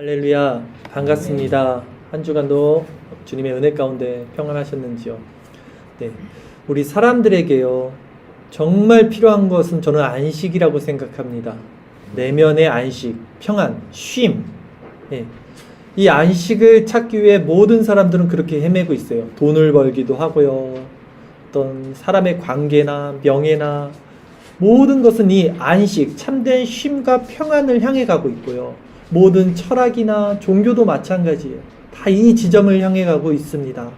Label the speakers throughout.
Speaker 1: 할렐루야, 반갑습니다. 한 주간도 주님의 은혜 가운데 평안하셨는지요? 네, 우리 사람들에게요, 정말 필요한 것은 저는 안식이라고 생각합니다. 내면의 안식, 평안, 쉼. 네, 이 안식을 찾기 위해 모든 사람들은 그렇게 헤매고 있어요. 돈을 벌기도 하고요, 어떤 사람의 관계나 명예나 모든 것은 이 안식, 참된 쉼과 평안을 향해 가고 있고요. 모든 철학이나 종교도 마찬가지예요. 다 이 지점을 향해 가고 있습니다.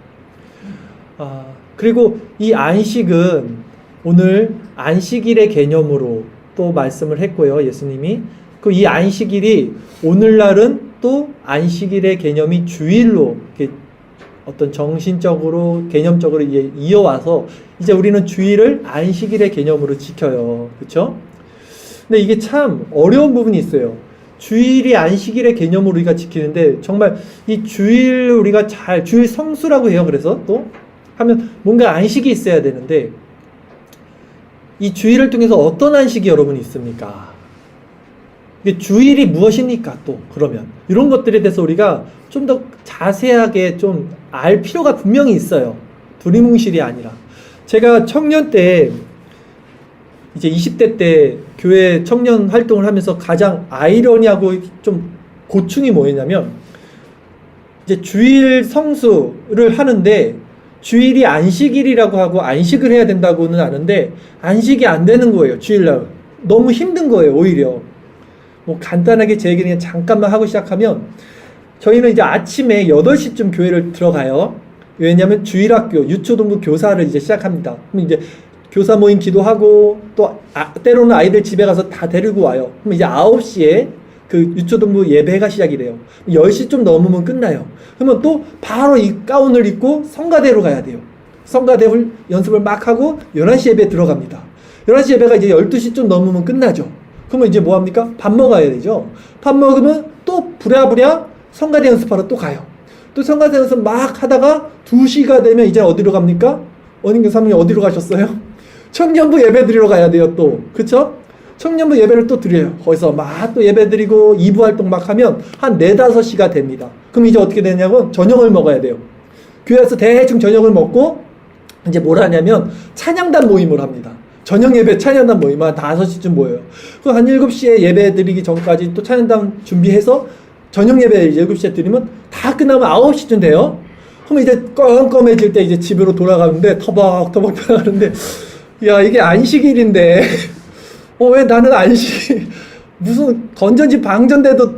Speaker 1: 그리고 이 안식은 오늘 안식일의 개념으로 또 말씀을 했고요. 예수님이. 이 안식일이 오늘날은 또 안식일의 개념이 주일로 이렇게 어떤 정신적으로 개념적으로 이어와서 이제 우리는 주일을 안식일의 개념으로 지켜요. 그렇죠? 근데 이게 참 어려운 부분이 있어요. 주일이 안식일의 개념으로 우리가 지키는데 정말 이 주일 우리가 주일 성수라고 해요. 그래서 또 하면 뭔가 안식이 있어야 되는데 이 주일을 통해서 어떤 안식이 여러분 있습니까? 주일이 무엇입니까? 또 그러면 이런 것들에 대해서 우리가 좀 더 자세하게 좀 알 필요가 분명히 있어요. 두리뭉실이 아니라. 제가 청년 때 이제 20대 때 교회 청년 활동을 하면서 가장 아이러니하고 좀 고충이 뭐였냐면 이제 주일 성수를 하는데 주일이 안식일이라고 하고 안식을 해야 된다고는 아는데 안식이 안 되는 거예요. 주일날 너무 힘든 거예요. 오히려 뭐 간단하게 제 얘기를 그냥 잠깐만 하고 시작하면 저희는 이제 아침에 8시쯤 교회를 들어가요. 왜냐하면 주일학교 유초동부 교사를 이제 시작합니다. 그럼 이제 교사 모임 기도하고 또 때로는 아이들 집에 가서 다 데리고 와요. 그럼 이제 9시에 그 유초동부 예배가 시작이 돼요. 10시 좀 넘으면 끝나요. 그러면 또 바로 이 가운을 입고 성가대로 가야 돼요. 성가대 연습을 막 하고 11시 예배 들어갑니다. 11시 예배가 이제 12시 좀 넘으면 끝나죠. 그러면 이제 뭐 합니까? 밥 먹어야 되죠. 밥 먹으면 또 부랴부랴 성가대 연습하러 또 가요. 또 성가대 연습 막 하다가 2시가 되면 이제 어디로 갑니까? 어린교사님이 어디로 가셨어요? 청년부 예배 드리러 가야 돼요, 또. 그쵸? 청년부 예배를 또 드려요. 거기서 막 또 예배 드리고 2부 활동 막 하면 한 4, 5시가 됩니다. 그럼 이제 어떻게 되냐면 저녁을 먹어야 돼요. 교회에서 대충 저녁을 먹고 이제 뭘 하냐면 찬양단 모임을 합니다. 저녁 예배 찬양단 모임 한 5시쯤 모여요. 그럼 한 7시에 예배 드리기 전까지 또 찬양단 준비해서 저녁 예배 7시에 드리면 다 끝나면 9시쯤 돼요. 그럼 이제 껌껌해질 때 이제 집으로 돌아가는데 터벅터벅 돌아가는데 야, 이게 안식일인데 왜 나는 안식 무슨 건전지 방전돼도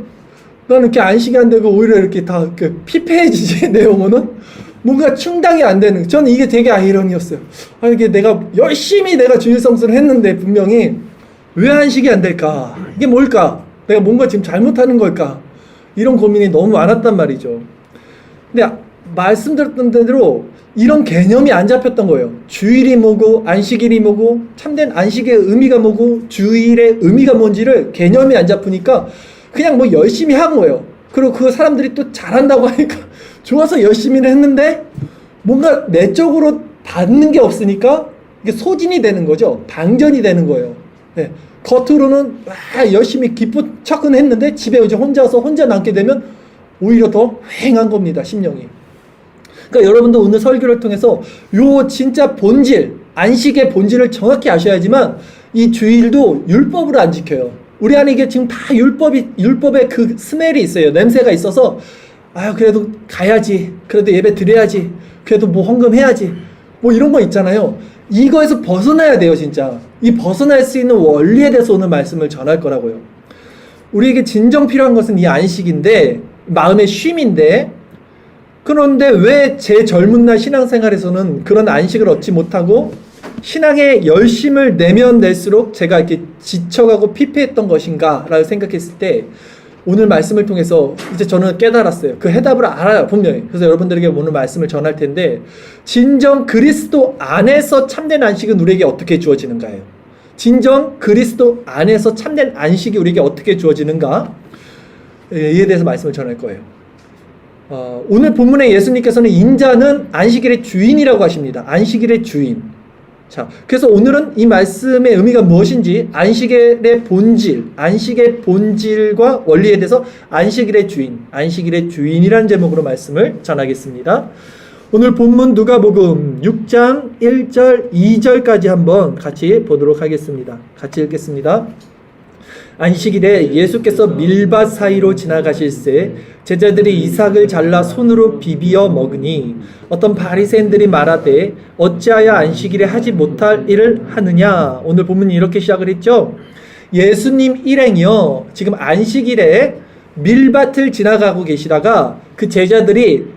Speaker 1: 나는 이렇게 안식이 안 되고 오히려 이렇게 다 피폐해지지 내 영혼은 뭔가 충당이 안 되는. 저는 이게 되게 아이러니였어요. 이게 내가 열심히 내가 주일 성수를 했는데 분명히 왜 안식이 안 될까? 이게 뭘까? 내가 뭔가 지금 잘못하는 걸까? 이런 고민이 너무 많았단 말이죠. 근데 말씀드렸던 대로 이런 개념이 안 잡혔던 거예요. 주일이 뭐고 안식일이 뭐고 참된 안식의 의미가 뭐고 주일의 의미가 뭔지를 개념이 안 잡히니까 그냥 뭐 열심히 한 거예요. 그리고 그 사람들이 또 잘한다고 하니까 좋아서 열심히는 했는데 뭔가 내적으로 받는 게 없으니까 이게 소진이 되는 거죠. 방전이 되는 거예요. 네. 겉으로는 열심히 기쁘 척은 했는데 집에 이제 혼자 남게 되면 오히려 더 휑한 겁니다. 심령이. 그러니까 여러분도 오늘 설교를 통해서 요 진짜 본질, 안식의 본질을 정확히 아셔야지만 이 주일도 율법으로 안 지켜요. 우리 안에 이게 지금 다 율법의 그 스멜이 있어요. 냄새가 있어서 그래도 가야지. 그래도 예배 드려야지. 그래도 뭐 헌금해야지. 뭐 이런 거 있잖아요. 이거에서 벗어나야 돼요, 진짜. 이 벗어날 수 있는 원리에 대해서 오늘 말씀을 전할 거라고요. 우리에게 진정 필요한 것은 이 안식인데, 마음의 쉼인데, 그런데 왜 제 젊은 날 신앙생활에서는 그런 안식을 얻지 못하고 신앙에 열심을 내면 낼수록 제가 이렇게 지쳐가고 피폐했던 것인가 라고 생각했을 때 오늘 말씀을 통해서 이제 저는 깨달았어요. 그 해답을 알아요, 분명히. 그래서 여러분들에게 오늘 말씀을 전할 텐데 진정 그리스도 안에서 참된 안식은 우리에게 어떻게 주어지는가예요. 진정 그리스도 안에서 참된 안식이 우리에게 어떻게 주어지는가 이에 대해서 말씀을 전할 거예요. 오늘 본문에 예수님께서는 인자는 안식일의 주인이라고 하십니다. 안식일의 주인. 자, 그래서 오늘은 이 말씀의 의미가 무엇인지 안식일의 본질과 원리에 대해서 안식일의 주인이라는 제목으로 말씀을 전하겠습니다. 오늘 본문 누가복음 6장 1절 2절까지 한번 같이 보도록 하겠습니다. 같이 읽겠습니다. 안식일에 예수께서 밀밭 사이로 지나가실새 제자들이 이삭을 잘라 손으로 비비어 먹으니 어떤 바리새인들이 말하되 어찌하여 안식일에 하지 못할 일을 하느냐. 오늘 본문이 이렇게 시작을 했죠. 예수님 일행이요, 지금 안식일에 밀밭을 지나가고 계시다가 그 제자들이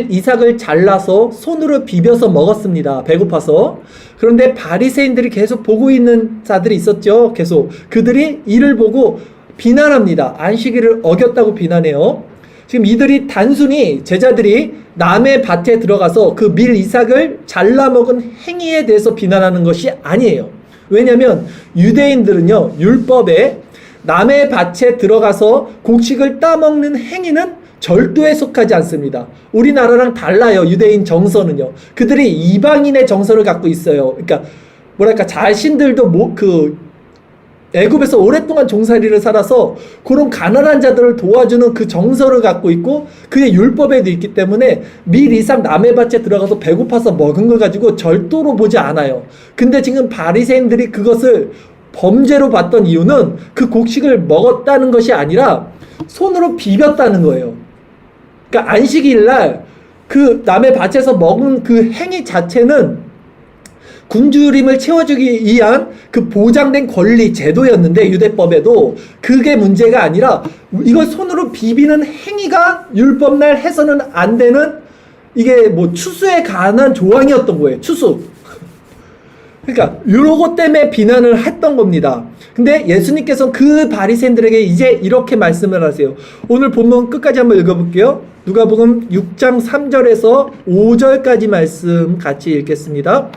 Speaker 1: 이삭을 잘라서 손으로 비벼서 먹었습니다. 배고파서. 그런데 바리새인들이 계속 보고 있는 자들이 있었죠. 계속 그들이 이를 보고 비난합니다. 안식일을 어겼다고 비난해요. 지금 이들이 단순히 제자들이 남의 밭에 들어가서 그 이삭을 잘라 먹은 행위에 대해서 비난하는 것이 아니에요. 왜냐하면 유대인들은요, 율법에 남의 밭에 들어가서 곡식을 따먹는 행위는 절도에 속하지 않습니다. 우리나라랑 달라요. 유대인 정서는요. 그들이 이방인의 정서를 갖고 있어요. 그러니까 뭐랄까, 자신들도 애굽에서 오랫동안 종살이를 살아서 그런 가난한 자들을 도와주는 그 정서를 갖고 있고 그게 율법에도 있기 때문에 이삭 남의 밭에 들어가서 배고파서 먹은 걸 가지고 절도로 보지 않아요. 근데 지금 바리새인들이 그것을 범죄로 봤던 이유는 그 곡식을 먹었다는 것이 아니라 손으로 비볐다는 거예요. 그러니까 안식일 날 그 남의 밭에서 먹은 그 행위 자체는 굶주림을 채워주기 위한 그 보장된 권리 제도였는데, 유대법에도 그게 문제가 아니라 이걸 손으로 비비는 행위가 율법날 해서는 안 되는, 이게 뭐 추수에 관한 조항이었던 거예요. 추수. 그러니까 요거 때문에 비난을 했던 겁니다. 근데 예수님께서는 그 바리새인들에게 이제 이렇게 말씀을 하세요. 오늘 본문 끝까지 한번 읽어볼게요. 누가복음 6장 3절에서 5절까지 말씀 같이 읽겠습니다.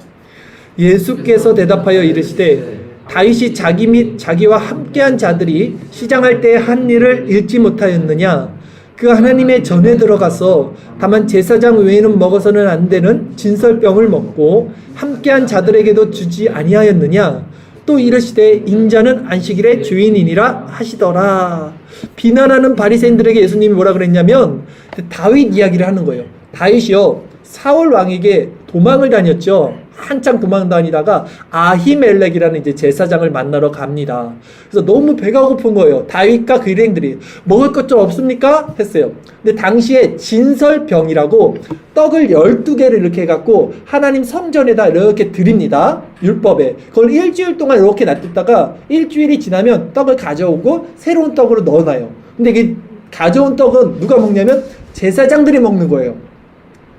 Speaker 1: 예수께서 대답하여 이르시되 다윗이 자기 및 자기와 함께한 자들이 시장할 때 한 일을 읽지 못하였느냐. 그 하나님의 전에 들어가서 다만 제사장 외에는 먹어서는 안 되는 진설병을 먹고 함께한 자들에게도 주지 아니하였느냐. 또 이르시되 인자는 안식일의 주인이니라 하시더라. 비난하는 바리새인들에게 예수님이 뭐라 그랬냐면 다윗 이야기를 하는 거예요. 다윗이요, 사울 왕에게 도망을 다녔죠. 한창 도망 다니다가 아히멜렉이라는 이제 제사장을 만나러 갑니다. 그래서 너무 배가 고픈 거예요. 다윗과 그 일행들이 먹을 것 좀 없습니까? 했어요. 근데 당시에 진설병이라고 떡을 12개를 이렇게 해갖고 하나님 성전에다 이렇게 드립니다. 율법에. 그걸 일주일 동안 이렇게 놔뒀다가 일주일이 지나면 떡을 가져오고 새로운 떡으로 넣어놔요. 근데 이게 가져온 떡은 누가 먹냐면 제사장들이 먹는 거예요.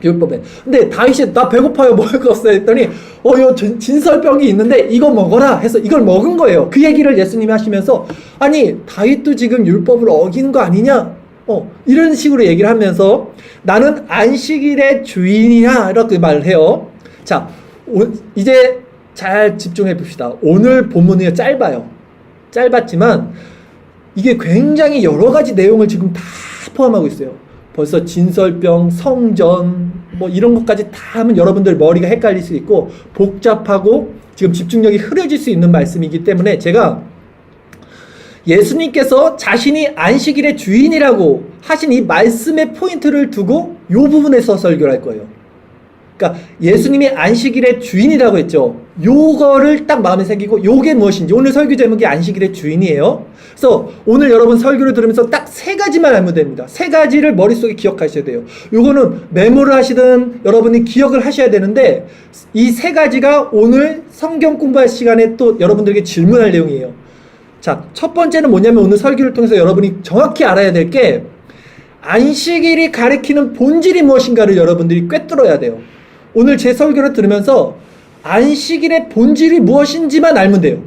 Speaker 1: 율법에. 근데 다윗이 나 배고파요, 먹을 거 없어요 했더니 요 진설병이 있는데 이거 먹어라 해서 이걸 먹은 거예요. 그 얘기를 예수님이 하시면서 아니 다윗도 지금 율법을 어긴 거 아니냐, 이런 식으로 얘기를 하면서 나는 안식일의 주인이야 이렇게 말을 해요. 자, 이제 잘 집중해 봅시다. 오늘 본문이 짧았지만 이게 굉장히 여러 가지 내용을 지금 다 포함하고 있어요. 벌써 진설병, 성전 뭐 이런 것까지 다 하면 여러분들 머리가 헷갈릴 수 있고 복잡하고 지금 집중력이 흐려질 수 있는 말씀이기 때문에 제가 예수님께서 자신이 안식일의 주인이라고 하신 이 말씀의 포인트를 두고 이 부분에서 설교를 할 거예요. 그러니까 예수님이 안식일의 주인이라고 했죠. 요거를 딱 마음에 새기고 요게 무엇인지, 오늘 설교 제목이 안식일의 주인이에요. 그래서 오늘 여러분 설교를 들으면서 딱 3가지만 알면 됩니다. 3가지를 머릿속에 기억하셔야 돼요. 요거는 메모를 하시든 여러분이 기억을 하셔야 되는데 이 3가지가 오늘 성경 공부할 시간에 또 여러분들에게 질문할 내용이에요. 자, 첫 번째는 뭐냐면 오늘 설교를 통해서 여러분이 정확히 알아야 될 게 안식일이 가리키는 본질이 무엇인가를 여러분들이 꿰뚫어야 돼요. 오늘 제 설교를 들으면서 안식일의 본질이 무엇인지만 알면 돼요.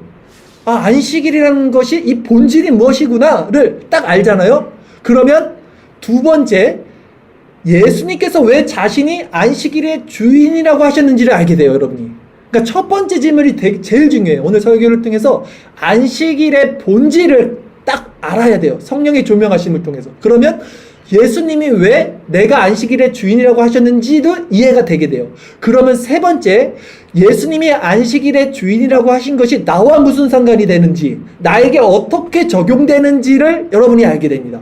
Speaker 1: 아, 안식일이라는 것이 이 본질이 무엇이구나를 딱 알잖아요. 그러면 두 번째, 예수님께서 왜 자신이 안식일의 주인이라고 하셨는지를 알게 돼요, 여러분이. 그러니까 첫 번째 질문이 제일 중요해요. 오늘 설교를 통해서 안식일의 본질을 딱 알아야 돼요. 성령의 조명하심을 통해서. 그러면 예수님이 왜 내가 안식일의 주인이라고 하셨는지도 이해가 되게 돼요. 그러면 세 번째, 예수님이 안식일의 주인이라고 하신 것이 나와 무슨 상관이 되는지, 나에게 어떻게 적용되는지를 여러분이 알게 됩니다.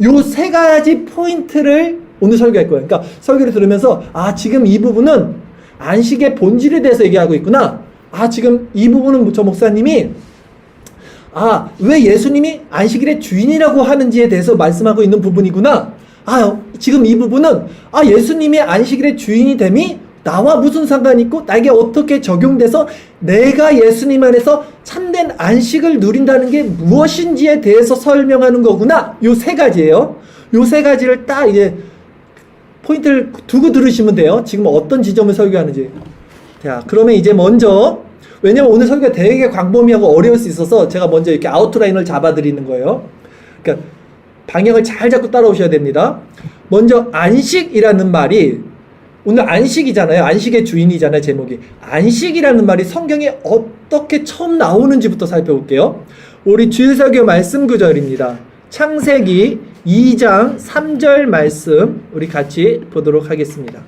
Speaker 1: 요 세 가지 포인트를 오늘 설교할 거예요. 그러니까 설교를 들으면서 지금 이 부분은 안식의 본질에 대해서 얘기하고 있구나. 지금 이 부분은 저 목사님이 왜 예수님이 안식일의 주인이라고 하는지에 대해서 말씀하고 있는 부분이구나. 지금 이 부분은 예수님이 안식일의 주인이 됨이 나와 무슨 상관이 있고 나에게 어떻게 적용돼서 내가 예수님 안에서 참된 안식을 누린다는 게 무엇인지에 대해서 설명하는 거구나. 요 세 가지예요. 요 세 가지를 딱 이제 포인트를 두고 들으시면 돼요. 지금 어떤 지점을 설교하는지. 자, 그러면 이제 먼저, 왜냐면 오늘 설교가 되게 광범위하고 어려울 수 있어서 제가 먼저 이렇게 아웃라인을 잡아드리는 거예요. 그러니까 방향을 잘 잡고 따라오셔야 됩니다. 먼저 안식이라는 말이, 오늘 안식이잖아요. 안식의 주인이잖아요, 제목이. 안식이라는 말이 성경에 어떻게 처음 나오는지부터 살펴볼게요. 우리 주일설교 말씀 구절입니다. 창세기 2장 3절 말씀 우리 같이 보도록 하겠습니다.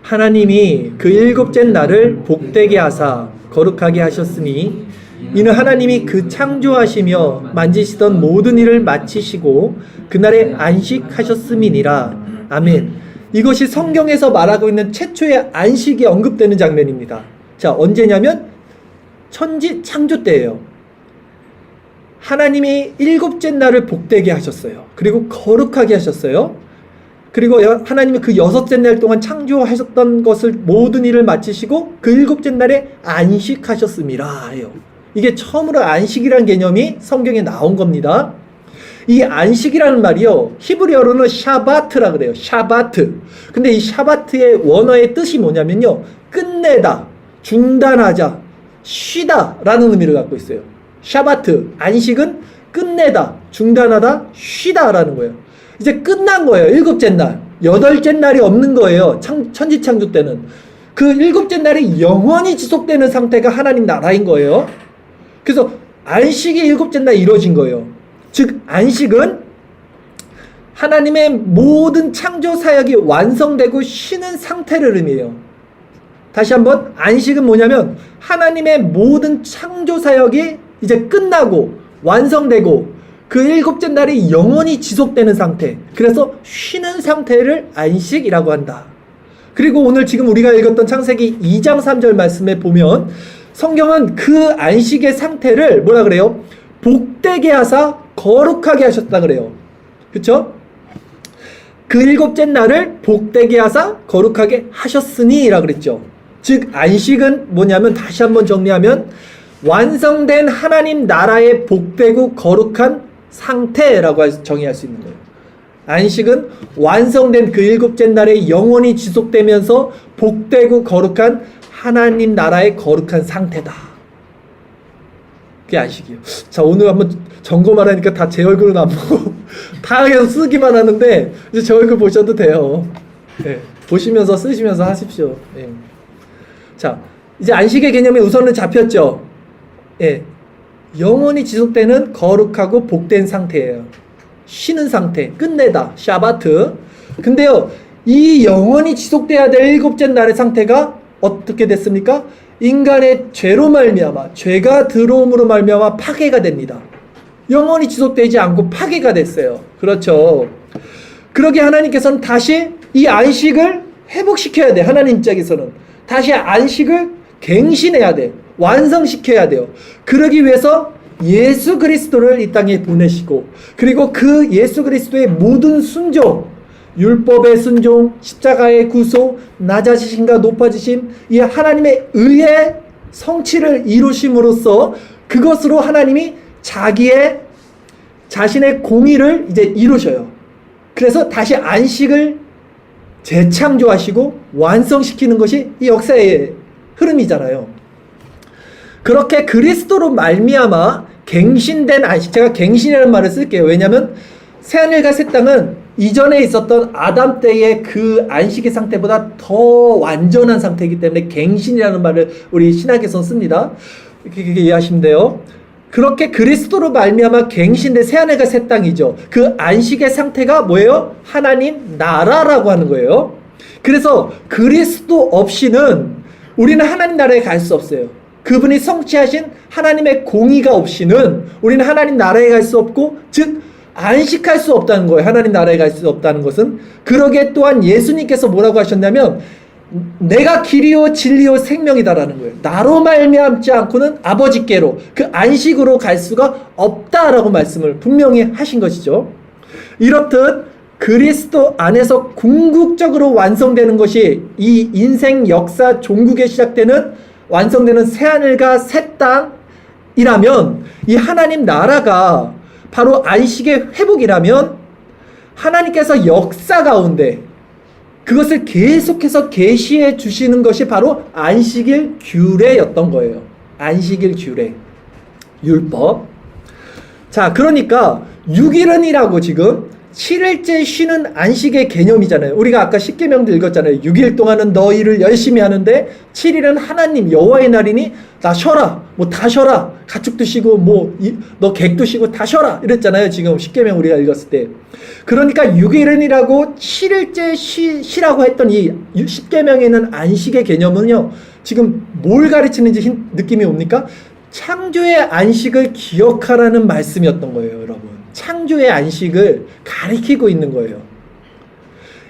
Speaker 1: 하나님이 그 일곱째 날을 복되게 하사 거룩하게 하셨으니 이는 하나님이 그 창조하시며 만지시던 모든 일을 마치시고 그날에 안식하셨음이니라. 아멘. 이것이 성경에서 말하고 있는 최초의 안식이 언급되는 장면입니다. 자, 언제냐면 천지 창조 때예요. 하나님이 일곱째 날을 복되게 하셨어요. 그리고 거룩하게 하셨어요. 그리고 하나님이 그 여섯째 날 동안 창조하셨던 것을 모든 일을 마치시고 그 일곱째 날에 안식하셨음이라 해요. 이게 처음으로 안식이라는 개념이 성경에 나온 겁니다. 이 안식이라는 말이요, 히브리어로는 샤바트라 그래요. 샤바트. 근데 이 샤바트의 원어의 뜻이 뭐냐면요, 끝내다, 중단하자, 쉬다 라는 의미를 갖고 있어요. 샤바트, 안식은 끝내다, 중단하다, 쉬다 라는 거예요. 이제 끝난 거예요. 일곱째 날. 여덟째 날이 없는 거예요. 천지창조 때는. 그 일곱째 날이 영원히 지속되는 상태가 하나님 나라인 거예요. 그래서 안식이 일곱째 날 이루어진 거예요. 즉 안식은 하나님의 모든 창조 사역이 완성되고 쉬는 상태를 의미해요. 다시 한번, 안식은 뭐냐면 하나님의 모든 창조 사역이 이제 끝나고 완성되고 그 일곱째 날이 영원히 지속되는 상태, 그래서 쉬는 상태를 안식이라고 한다. 그리고 오늘 지금 우리가 읽었던 창세기 2장 3절 말씀에 보면 성경은 그 안식의 상태를 뭐라 그래요? 복되게 하사 거룩하게 하셨다 그래요. 그렇죠? 그 일곱째 날을 복되게 하사 거룩하게 하셨으니 라 그랬죠. 즉 안식은 뭐냐면, 다시 한번 정리하면 완성된 하나님 나라의 복되고 거룩한 상태라고 정의할 수 있는 거예요. 안식은 완성된 그 일곱째 날에 영원히 지속되면서 복되고 거룩한 하나님 나라의 거룩한 상태다. 그게 안식이에요. 자, 오늘 한번 점검하라니까 다 제 얼굴은 안 보고 다 계속 쓰기만 하는데 이제 제 얼굴 보셔도 돼요. 네, 보시면서 쓰시면서 하십시오. 네. 자, 이제 안식의 개념이 우선은 잡혔죠. 예. 영원히 지속되는 거룩하고 복된 상태예요. 쉬는 상태, 끝내다, 샤바트. 근데요, 이 영원히 지속돼야 될 일곱째 날의 상태가 어떻게 됐습니까? 인간의 죄로 말미암아, 죄가 들어옴으로 말미암아 파괴가 됩니다. 영원히 지속되지 않고 파괴가 됐어요. 그렇죠. 그러게 하나님께서는 다시 이 안식을 회복시켜야 돼. 하나님 입장에서는 다시 안식을 갱신해야 돼. 완성시켜야 돼요. 그러기 위해서 예수 그리스도를 이 땅에 보내시고, 그리고 그 예수 그리스도의 모든 순종, 율법의 순종, 십자가의 구속, 낮아지심과 높아지심, 이 하나님의 의의 성취를 이루심으로써 그것으로 하나님이 자신의 공의를 이제 이루셔요. 그래서 다시 안식을 재창조하시고 완성시키는 것이 이 역사의 흐름이잖아요. 그렇게 그리스도로 말미암아 갱신된 안식, 제가 갱신이라는 말을 쓸게요. 왜냐하면 새하늘과 새 땅은 이전에 있었던 아담 때의 그 안식의 상태보다 더 완전한 상태이기 때문에 갱신이라는 말을 우리 신학에서 씁니다. 이렇게 이해하시면 돼요. 그렇게 그리스도로 말미암아 갱신된 새하늘과 새 땅이죠. 그 안식의 상태가 뭐예요? 하나님 나라라고 하는 거예요. 그래서 그리스도 없이는 우리는 하나님 나라에 갈 수 없어요. 그분이 성취하신 하나님의 공의가 없이는 우리는 하나님 나라에 갈 수 없고, 즉 안식할 수 없다는 거예요. 하나님 나라에 갈 수 없다는 것은. 그러기에 또한 예수님께서 뭐라고 하셨냐면 내가 길이요 진리요 생명이다라는 거예요. 나로 말미암지 않고는 아버지께로, 그 안식으로 갈 수가 없다라고 말씀을 분명히 하신 것이죠. 이렇듯 그리스도 안에서 궁극적으로 완성되는 것이 이 인생 역사 종국에 시작되는 완성되는 새하늘과 새 땅이라면, 이 하나님 나라가 바로 안식의 회복이라면, 하나님께서 역사 가운데 그것을 계속해서 계시해 주시는 것이 바로 안식일 규례였던 거예요. 안식일 규례, 율법. 자, 그러니까 6일은이라고 지금 7일째 쉬는 안식의 개념이잖아요. 우리가 아까 십계명도 읽었잖아요. 6일 동안은 너 일을 열심히 하는데 7일은 하나님 여호와의 날이니 나 쉬어라. 뭐 다 쉬어라. 가축도 쉬고 너 객도 쉬고 다 쉬어라. 이랬잖아요. 지금 십계명 우리가 읽었을 때. 그러니까 6일은이라고 7일째 쉬라고 했던 이 십계명에 있는 안식의 개념은요, 지금 뭘 가르치는지 느낌이 옵니까? 창조의 안식을 기억하라는 말씀이었던 거예요, 여러분. 창조의 안식을 가리키고 있는 거예요.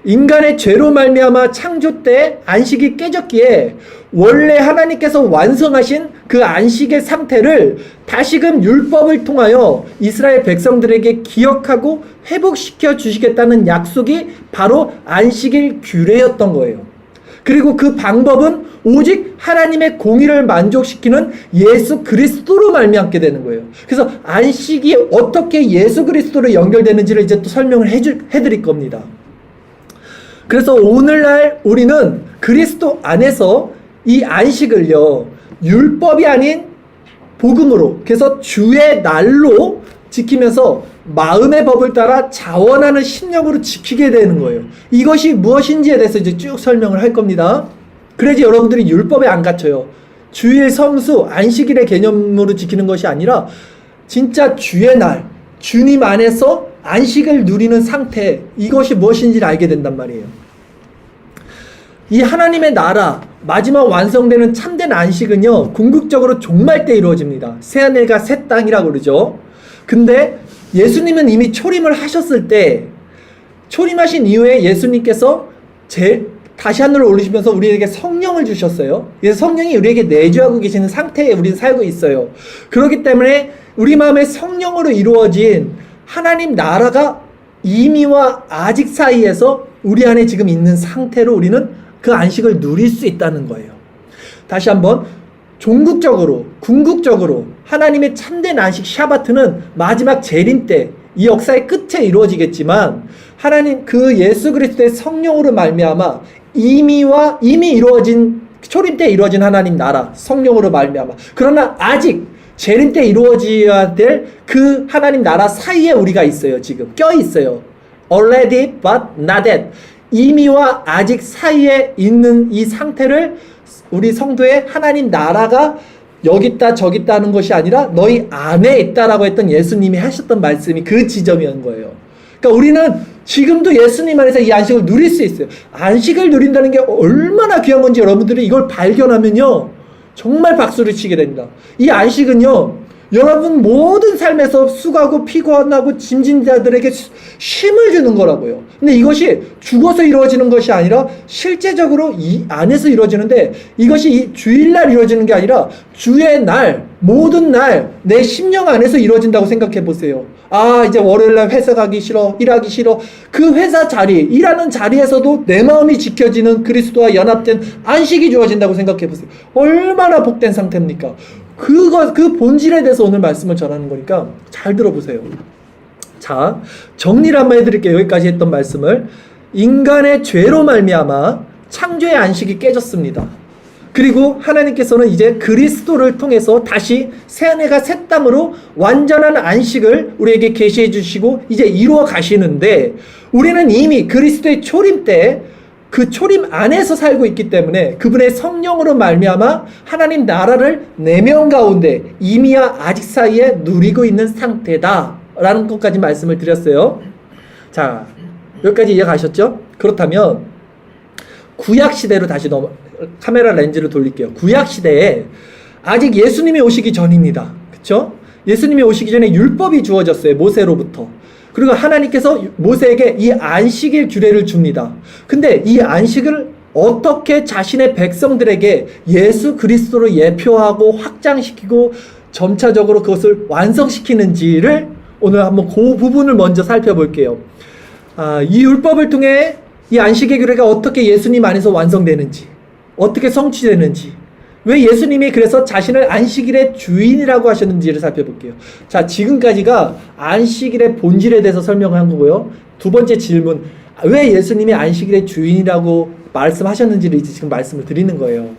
Speaker 1: 인간의 죄로 말미암아 창조 때 안식이 깨졌기에 원래 하나님께서 완성하신 그 안식의 상태를 다시금 율법을 통하여 이스라엘 백성들에게 기억하고 회복시켜 주시겠다는 약속이 바로 안식일 규례였던 거예요. 그리고 그 방법은 오직 하나님의 공의를 만족시키는 예수 그리스도로 말미암게 되는 거예요. 그래서 안식이 어떻게 예수 그리스도로 연결되는지를 이제 또 설명을 해드릴 겁니다. 그래서 오늘날 우리는 그리스도 안에서 이 안식을요, 율법이 아닌 복음으로, 그래서 주의 날로 지키면서 마음의 법을 따라 자원하는 신념으로 지키게 되는 거예요. 이것이 무엇인지에 대해서 이제 쭉 설명을 할 겁니다. 그래야지 여러분들이 율법에 안 갇혀요. 주일 성수 안식일의 개념으로 지키는 것이 아니라 진짜 주의 날, 주님 안에서 안식을 누리는 상태, 이것이 무엇인지를 알게 된단 말이에요. 이 하나님의 나라, 마지막 완성되는 참된 안식은요, 궁극적으로 종말 때 이루어집니다. 새하늘과 새 땅이라고 그러죠. 근데 예수님은 이미 초림을 하셨을 때, 초림하신 이후에 예수님께서 다시 하늘로 올리시면서 우리에게 성령을 주셨어요. 그래서 성령이 우리에게 내주하고 계시는 상태에 우리는 살고 있어요. 그렇기 때문에 우리 마음에 성령으로 이루어진 하나님 나라가 이미와 아직 사이에서 우리 안에 지금 있는 상태로 우리는 그 안식을 누릴 수 있다는 거예요. 다시 한번, 종국적으로, 궁극적으로 하나님의 참된 안식 샤바트는 마지막 재림 때, 이 역사의 끝에 이루어지겠지만, 하나님 그 예수 그리스도의 성령으로 말미암아 이미 이루어진, 초림 때 이루어진 하나님 나라, 성령으로 말미암아, 그러나 아직 재림 때 이루어져야 될 그 하나님 나라 사이에 우리가 있어요. 지금 껴 있어요. Already but not yet. 이미와 아직 사이에 있는 이 상태를 우리 성도의 하나님 나라가 여기 있다 저기 있다 하는 것이 아니라 너희 안에 있다라고 했던 예수님이 하셨던 말씀이 그 지점이었던 거예요. 그러니까 우리는 지금도 예수님 안에서 이 안식을 누릴 수 있어요. 안식을 누린다는 게 얼마나 귀한 건지 여러분들이 이걸 발견하면요, 정말 박수를 치게 됩니다. 이 안식은요, 여러분 모든 삶에서 수고하고 피곤하고 짐진 자들에게 쉼을 주는 거라고요. 근데 이것이 죽어서 이루어지는 것이 아니라 실제적으로 이 안에서 이루어지는데, 이것이 이 주일날 이루어지는 게 아니라 주의 날, 모든 날 내 심령 안에서 이루어진다고 생각해 보세요. 아, 이제 월요일날 회사 가기 싫어, 일하기 싫어. 그 회사 자리, 일하는 자리에서도 내 마음이 지켜지는 그리스도와 연합된 안식이 주어진다고 생각해 보세요. 얼마나 복된 상태입니까? 그 본질에 대해서 오늘 말씀을 전하는 거니까 잘 들어보세요. 자, 정리를 한번 해드릴게요. 여기까지 했던 말씀을. 인간의 죄로 말미암아 창조의 안식이 깨졌습니다. 그리고 하나님께서는 이제 그리스도를 통해서 다시 새하늘과 새 땅으로 완전한 안식을 우리에게 계시해 주시고 이제 이루어 가시는데, 우리는 이미 그리스도의 초림 때 그 초림 안에서 살고 있기 때문에 그분의 성령으로 말미암아 하나님 나라를 내면 가운데 이미와 아직 사이에 누리고 있는 상태다라는 것까지 말씀을 드렸어요. 자, 여기까지 이해가셨죠? 그렇다면 구약 시대로 다시 카메라 렌즈를 돌릴게요. 구약 시대에 아직 예수님이 오시기 전입니다. 그렇죠? 예수님이 오시기 전에 율법이 주어졌어요. 모세로부터. 그리고 하나님께서 모세에게 이 안식일 규례를 줍니다. 근데 이 안식을 어떻게 자신의 백성들에게 예수 그리스도로 예표하고 확장시키고 점차적으로 그것을 완성시키는지를 오늘 한번 그 부분을 먼저 살펴볼게요. 이 율법을 통해 이 안식의 규례가 어떻게 예수님 안에서 완성되는지, 어떻게 성취되는지, 왜 예수님이 그래서 자신을 안식일의 주인이라고 하셨는지를 살펴볼게요. 자, 지금까지가 안식일의 본질에 대해서 설명을 한 거고요. 두 번째 질문, 왜 예수님이 안식일의 주인이라고 말씀하셨는지를 이제 지금 말씀을 드리는 거예요.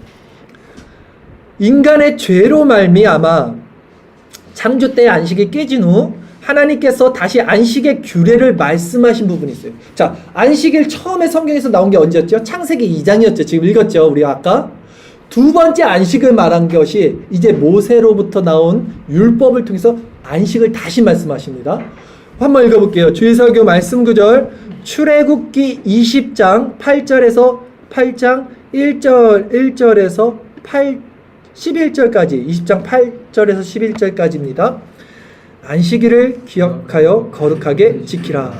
Speaker 1: 인간의 죄로 말미암아 창조 때의 안식이 깨진 후 하나님께서 다시 안식의 규례를 말씀하신 부분이 있어요. 자, 안식일 처음에 성경에서 나온 게 언제였죠? 창세기 2장이었죠. 지금 읽었죠, 우리가 아까. 두 번째 안식을 말한 것이 이제 모세로부터 나온 율법을 통해서 안식을 다시 말씀하십니다. 한번 읽어볼게요. 주일설교 말씀 구절, 출애굽기 20장 8절에서 8장 1절에서 11절까지, 20장 8절에서 11절까지입니다. 안식일을 기억하여 거룩하게 지키라.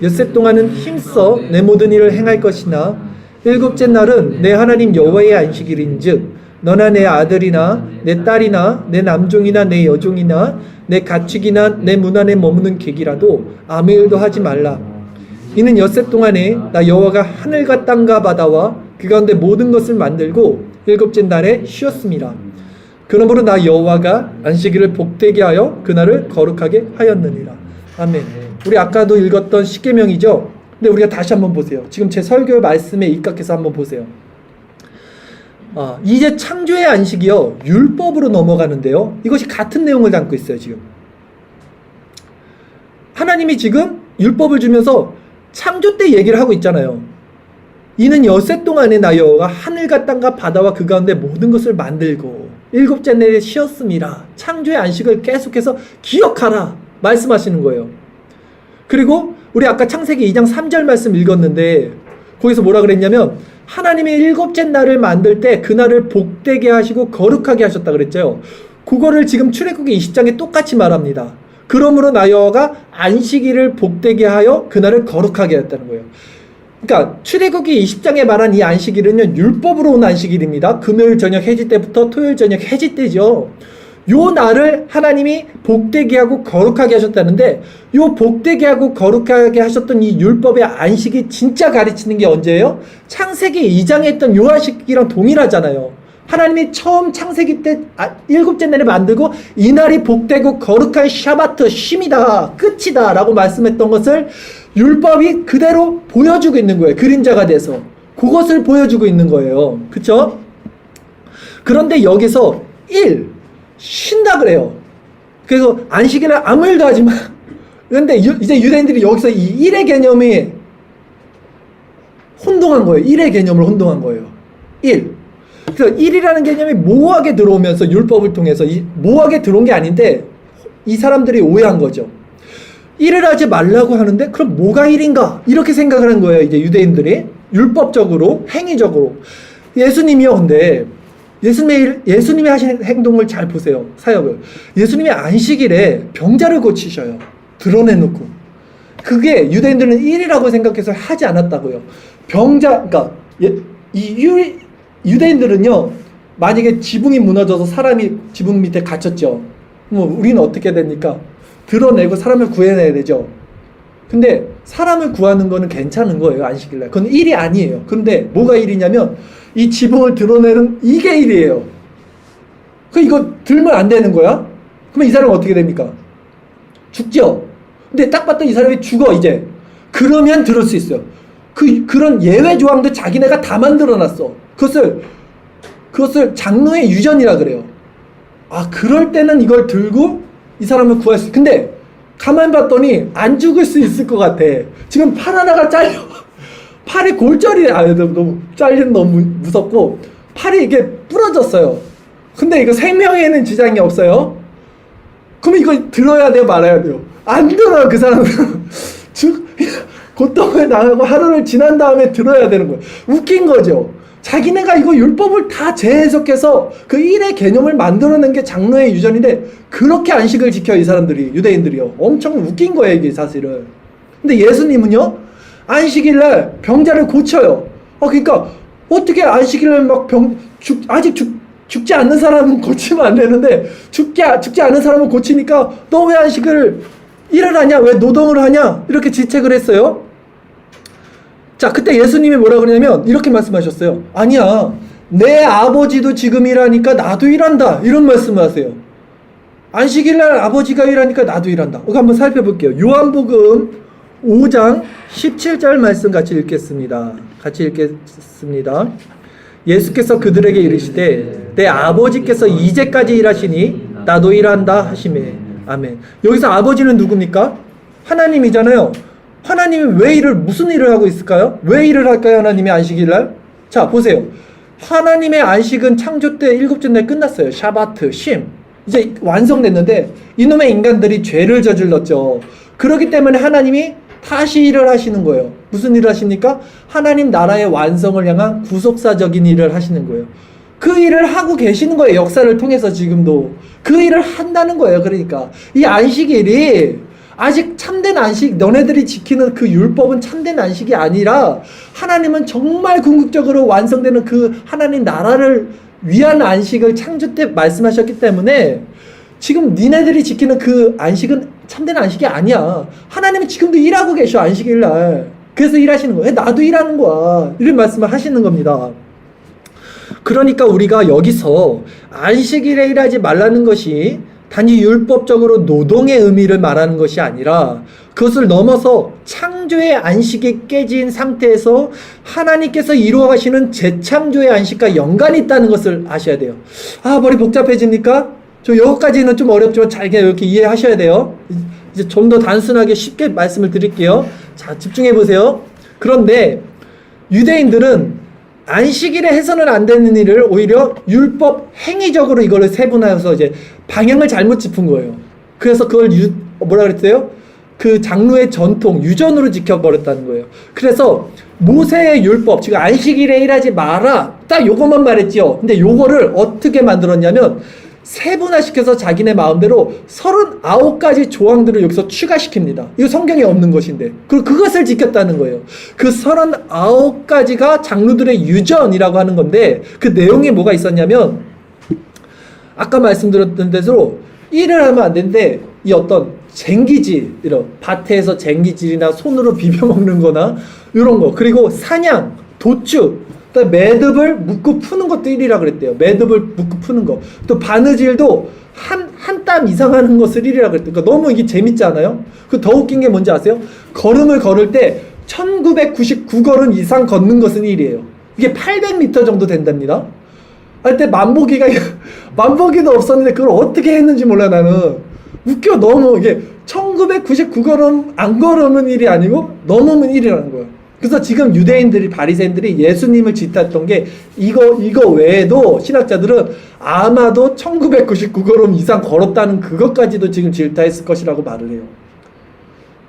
Speaker 1: 엿새 동안은 힘써 내 모든 일을 행할 것이나 일곱째 날은 내 하나님 여호와의 안식일인즉 너나 내 아들이나 내 딸이나 내 남종이나 내 여종이나 내 가축이나 내 문 안에 머무는 객이라도 아무 일도 하지 말라. 이는 엿새 동안에 나 여호와가 하늘과 땅과 바다와 그 가운데 모든 것을 만들고 일곱째 날에 쉬었습니다. 그러므로 나 여호와가 안식일을 복되게 하여 그날을 거룩하게 하였느니라. 아멘. 우리 아까도 읽었던 십계명이죠. 근데 우리가 다시 한번 보세요. 지금 제 설교 말씀에 입각해서 한번 보세요. 이제 창조의 안식이요 율법으로 넘어가는데요. 이것이 같은 내용을 담고 있어요. 지금 하나님이 지금 율법을 주면서 창조 때 얘기를 하고 있잖아요. 이는 엿새 동안에 나 여호와가 하늘과 땅과 바다와 그 가운데 모든 것을 만들고 일곱째 날에 쉬었습니다. 창조의 안식을 계속해서 기억하라 말씀하시는 거예요. 그리고 우리 아까 창세기 2장 3절 말씀 읽었는데 거기서 뭐라 그랬냐면 하나님이 일곱째 날을 만들 때 그날을 복되게 하시고 거룩하게 하셨다 그랬죠. 그거를 지금 출애굽기 20장에 똑같이 말합니다. 그러므로 나 여호와가 안식일을 복되게 하여 그날을 거룩하게 했다는 거예요. 그러니까 출애굽기 20장에 말한 이 안식일은요 율법으로 온 안식일입니다. 금요일 저녁 해질 때부터 토요일 저녁 해질 때죠. 요 날을 하나님이 복되게 하고 거룩하게 하셨다는데 요 복되게 하고 거룩하게 하셨던 이 율법의 안식이 진짜 가르치는 게 언제예요? 창세기 2장에 했던 요 안식이랑 동일하잖아요. 하나님이 처음 창세기 때 일곱째 날에 만들고 이 날이 복되고 거룩한 샤바트 쉼이다 끝이다 라고 말씀했던 것을 율법이 그대로 보여주고 있는 거예요. 그림자가 돼서 그것을 보여주고 있는 거예요. 그쵸? 그런데 여기서 쉰다 그래요. 그래서 안식일에 아무 일도 하지 마. 그런데 이제 유대인들이 여기서 이 일의 개념이 혼동한 거예요. 일의 개념을 혼동한 거예요. 그래서 일이라는 개념이 모호하게 들어오면서 율법을 통해서 모호하게 들어온 게 아닌데 이 사람들이 오해한 거죠. 일을 하지 말라고 하는데 그럼 뭐가 일인가? 이렇게 생각을 한 거예요. 이제 유대인들이 율법적으로 행위적으로. 예수님이요. 근데 예수님이 하신 행동을 잘 보세요. 사역을. 예수님이 안식일에 병자를 고치셔요. 드러내놓고. 그게 유대인들은 일이라고 생각해서 하지 않았다고요. 그러니까 유대인들은요, 만약에 지붕이 무너져서 사람이 지붕 밑에 갇혔죠. 뭐 우리는 어떻게 됩니까? 드러내고 사람을 구해내야 되죠. 근데 사람을 구하는 거는 괜찮은 거예요. 안식일날. 그건 일이 아니에요. 근데 뭐가 일이냐면 이 지붕을 드러내는 이게 일이에요. 이거 들면 안 되는 거야? 그러면 이 사람은 어떻게 됩니까? 죽죠? 근데 딱 봤더니 이 사람이 죽어 이제. 그러면 들을 수 있어요. 그런 예외 조항도 자기네가 다 만들어놨어. 그것을 장로의 유전이라 그래요. 그럴 때는 이걸 들고 이 사람을 구할 수 있어. 근데 가만히 봤더니 안 죽을 수 있을 것 같아. 지금 팔 하나가 잘려. 팔이 골절이 너무 잘리는 너무 무섭고 팔이 이게 부러졌어요. 근데 이거 생명에는 지장이 없어요. 그럼 이거 들어야 돼요, 말아야 돼요? 안 들어요. 그 사람은 고통을 당하고 하루를 지난 다음에 들어야 되는 거예요. 웃긴 거죠. 자기네가 이거 율법을 다 재해석해서 그 일의 개념을 만들어낸 게 장로의 유전인데 그렇게 안식을 지켜 이 사람들이, 유대인들이요. 엄청 웃긴 거예요, 이게 사실은. 근데 예수님은요, 안식일날 병자를 고쳐요. 그러니까 어떻게 안식일날 막 아직 죽지 않는 사람은 고치면 안 되는데 죽지 않은 사람은 고치니까 너 왜 안식을 일을 하냐? 왜 노동을 하냐? 이렇게 지책을 했어요. 자, 그때 예수님이 뭐라 그러냐면 이렇게 말씀하셨어요. 아니야, 내 아버지도 지금 일하니까 나도 일한다, 이런 말씀을 하세요. 안식일날 아버지가 일하니까 나도 일한다. 이거 한번 살펴볼게요. 요한복음 5장 17절 말씀 같이 읽겠습니다. 예수께서 그들에게 이르시되 내 아버지께서 이제까지 일하시니 나도 일한다 하시매. 아멘. 여기서 아버지는 누굽니까? 하나님이잖아요. 하나님이 무슨 일을 하고 있을까요? 왜 일을 할까요? 하나님이 안식일날? 자, 보세요. 하나님의 안식은 창조 때 7째 날 끝났어요. 샤바트, 쉼. 이제 완성됐는데 이놈의 인간들이 죄를 저질렀죠. 그렇기 때문에 하나님이 다시 일을 하시는 거예요. 무슨 일을 하십니까? 하나님 나라의 완성을 향한 구속사적인 일을 하시는 거예요. 그 일을 하고 계시는 거예요. 역사를 통해서 지금도. 그 일을 한다는 거예요. 그러니까 이 안식일이 아직 참된 안식, 너네들이 지키는 그 율법은 참된 안식이 아니라 하나님은 정말 궁극적으로 완성되는 그 하나님 나라를 위한 안식을 창조 때 말씀하셨기 때문에 지금 니네들이 지키는 그 안식은 참된 안식이 아니야. 하나님은 지금도 일하고 계셔, 안식일날. 그래서 일하시는 거예요. 나도 일하는 거야, 이런 말씀을 하시는 겁니다. 그러니까 우리가 여기서 안식일에 일하지 말라는 것이 단지 율법적으로 노동의 의미를 말하는 것이 아니라 그것을 넘어서 창조의 안식이 깨진 상태에서 하나님께서 이루어가시는 재창조의 안식과 연관이 있다는 것을 아셔야 돼요. 머리 복잡해집니까? 저 여기까지는 좀 어렵지만 잘 이렇게 이해하셔야 돼요. 이제 좀 더 단순하게 쉽게 말씀을 드릴게요. 자, 집중해 보세요. 그런데 유대인들은 안식일에 해서는 안 되는 일을 오히려 율법 행위적으로 이거를 세분화해서 이제 방향을 잘못 짚은 거예요. 그래서 그걸 뭐라 그랬어요? 그 장로의 전통, 유전으로 지켜버렸다는 거예요. 그래서 모세의 율법, 즉 안식일에 일하지 마라, 딱 요것만 말했지요. 근데 요거를 어떻게 만들었냐면 세분화시켜서 자기네 마음대로 39가지 조항들을 여기서 추가시킵니다. 이거 성경에 없는 것인데. 그리고 그것을 지켰다는 거예요. 그 39가지가 장로들의 유전이라고 하는 건데 그 내용이 뭐가 있었냐면 아까 말씀드렸던 대로 일을 하면 안 되는데 이 어떤 쟁기질, 이런 밭에서 쟁기질이나 손으로 비벼 먹는 거나 이런 거, 그리고 사냥, 도축, 매듭을 묶고 푸는 것도 일이라 그랬대요. 매듭을 묶고 푸는 거. 또 바느질도 한 땀 이상 하는 것을 일이라 그랬대요. 그러니까 너무 이게 재밌지 않아요? 그 더 웃긴 게 뭔지 아세요? 걸음을 걸을 때 1999걸음 이상 걷는 것은 일이에요. 이게 800m 정도 된답니다. 그때 만보기도 없었는데 그걸 어떻게 했는지 몰라, 나는. 웃겨. 너무 이게 1999걸음 안 걸으면 일이 아니고 넘으면 일이라는 거예요. 그래서 지금 유대인들이, 바리새인들이 예수님을 질타했던 게 이거 외에도 신학자들은 아마도 1999걸음 이상 걸었다는 그것까지도 지금 질타했을 것이라고 말을 해요.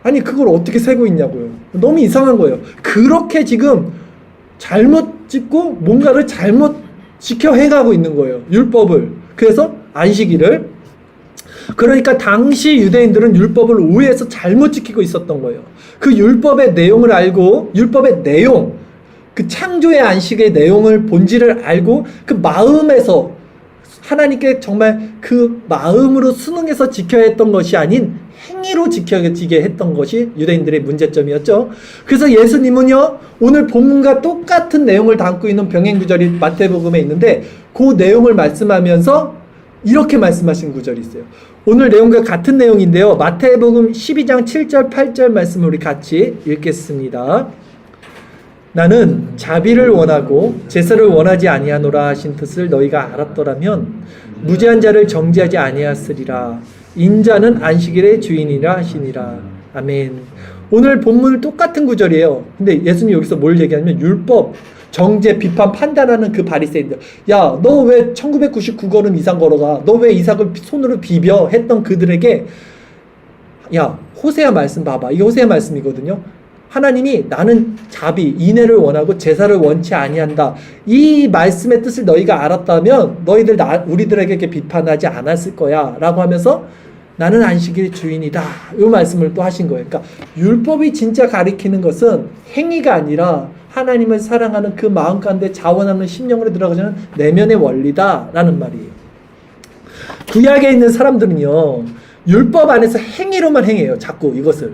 Speaker 1: 아니 그걸 어떻게 세고 있냐고요. 너무 이상한 거예요. 그렇게 지금 잘못 짓고 뭔가를 잘못 지켜 해가고 있는 거예요, 율법을. 그래서 안식일을. 그러니까 당시 유대인들은 율법을 오해해서 잘못 지키고 있었던 거예요. 그 율법의 내용을 알고, 율법의 내용, 그 창조의 안식의 내용을, 본질을 알고 그 마음에서 하나님께 정말 그 마음으로 순응해서 지켜야 했던 것이 아닌 행위로 지켜지게 했던 것이 유대인들의 문제점이었죠. 그래서 예수님은요, 오늘 본문과 똑같은 내용을 담고 있는 병행구절이 마태복음에 있는데 그 내용을 말씀하면서 이렇게 말씀하신 구절이 있어요. 오늘 내용과 같은 내용인데요. 마태복음 12장 7절 8절 말씀을 우리 같이 읽겠습니다. 나는 자비를 원하고 제사를 원하지 아니하노라 하신 뜻을 너희가 알았더라면 무죄한 자를 정죄하지 아니하였으리라. 인자는 안식일의 주인이라 하시니라. 아멘. 오늘 본문 똑같은 구절이에요. 근데 예수님이 여기서 뭘 얘기하냐면 율법, 정죄, 비판, 판단하는 그 바리새인들. 야, 너 왜 1999걸음 이상 걸어가? 너 왜 이삭을 손으로 비벼? 했던 그들에게 야, 호세아 말씀 봐봐. 이게 호세아 말씀이거든요. 하나님이 나는 자비, 인애를 원하고 제사를 원치 아니한다. 이 말씀의 뜻을 너희가 알았다면 너희들 우리들에게 이렇게 비판하지 않았을 거야 라고 하면서 나는 안식일의 주인이다. 이 말씀을 또 하신 거예요. 그러니까 율법이 진짜 가리키는 것은 행위가 아니라 하나님을 사랑하는 그 마음 가운데 자원하는 심령으로 들어가는 내면의 원리다라는 말이에요. 구약에 있는 사람들은요, 율법 안에서 행위로만 행해요. 자꾸 이것을.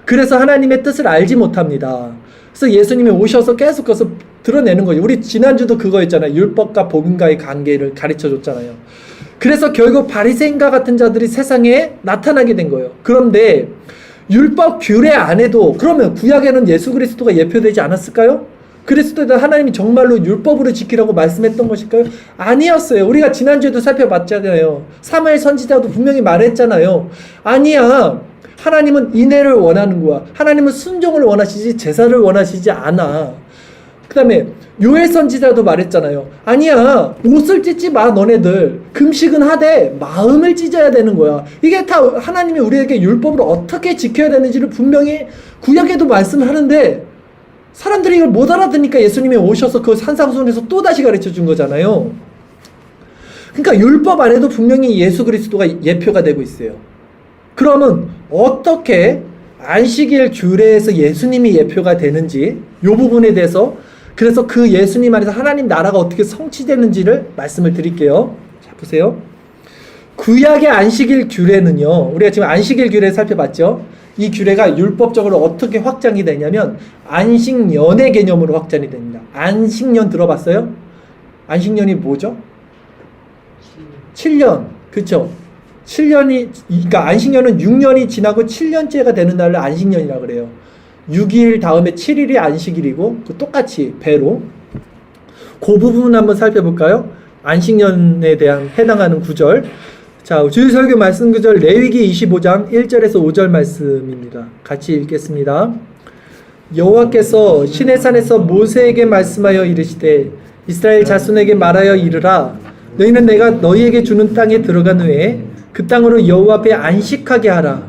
Speaker 1: 그래서 하나님의 뜻을 알지 못합니다. 그래서 예수님이 오셔서 계속해서 드러내는 거죠. 우리 지난주도 그거였잖아요. 율법과 복음과의 관계를 가르쳐줬잖아요. 그래서 결국 바리새인과 같은 자들이 세상에 나타나게 된 거예요. 그런데 율법 규례 안에도 그러면 구약에는 예수 그리스도가 예표되지 않았을까요? 그리스도에 하나님이 정말로 율법으로 지키라고 말씀했던 것일까요? 아니었어요. 우리가 지난주에도 살펴봤잖아요. 사무엘 선지자도 분명히 말했잖아요. 아니야. 하나님은 인애를 원하는 거야. 하나님은 순종을 원하시지 제사를 원하시지 않아. 그 다음에 요엘 선지자도 말했잖아요. 아니야, 옷을 찢지 마 너네들. 금식은 하되 마음을 찢어야 되는 거야. 이게 다 하나님이 우리에게 율법을 어떻게 지켜야 되는지를 분명히 구약에도 말씀을 하는데 사람들이 이걸 못 알아듣으니까 예수님이 오셔서 그 산상수훈에서 또다시 가르쳐 준 거잖아요. 그러니까 율법 안에도 분명히 예수 그리스도가 예표가 되고 있어요. 그러면 어떻게 안식일 규례에서 예수님이 예표가 되는지 이 부분에 대해서 그래서 그 예수님 안에서 하나님 나라가 어떻게 성취되는지를 말씀을 드릴게요. 자, 보세요. 구약의 안식일 규례는요. 우리가 지금 안식일 규례 살펴봤죠. 이 규례가 율법적으로 어떻게 확장이 되냐면 안식년의 개념으로 확장이 됩니다. 안식년 들어봤어요? 안식년이 뭐죠? 7년. 그렇죠? 7년이, 그러니까 안식년은 6년이 지나고 7년째가 되는 날을 안식년이라고 그래요. 6일 다음에 7일이 안식일이고, 똑같이 배로. 그 부분 한번 살펴볼까요? 안식년에 대한 해당하는 구절. 자, 주일 설교 말씀 구절 레위기 25장 1절에서 5절 말씀입니다. 같이 읽겠습니다. 여호와께서 시내산에서 모세에게 말씀하여 이르시되 이스라엘 자손에게 말하여 이르라 너희는 내가 너희에게 주는 땅에 들어간 후에 그 땅으로 여호와 앞에 안식하게 하라.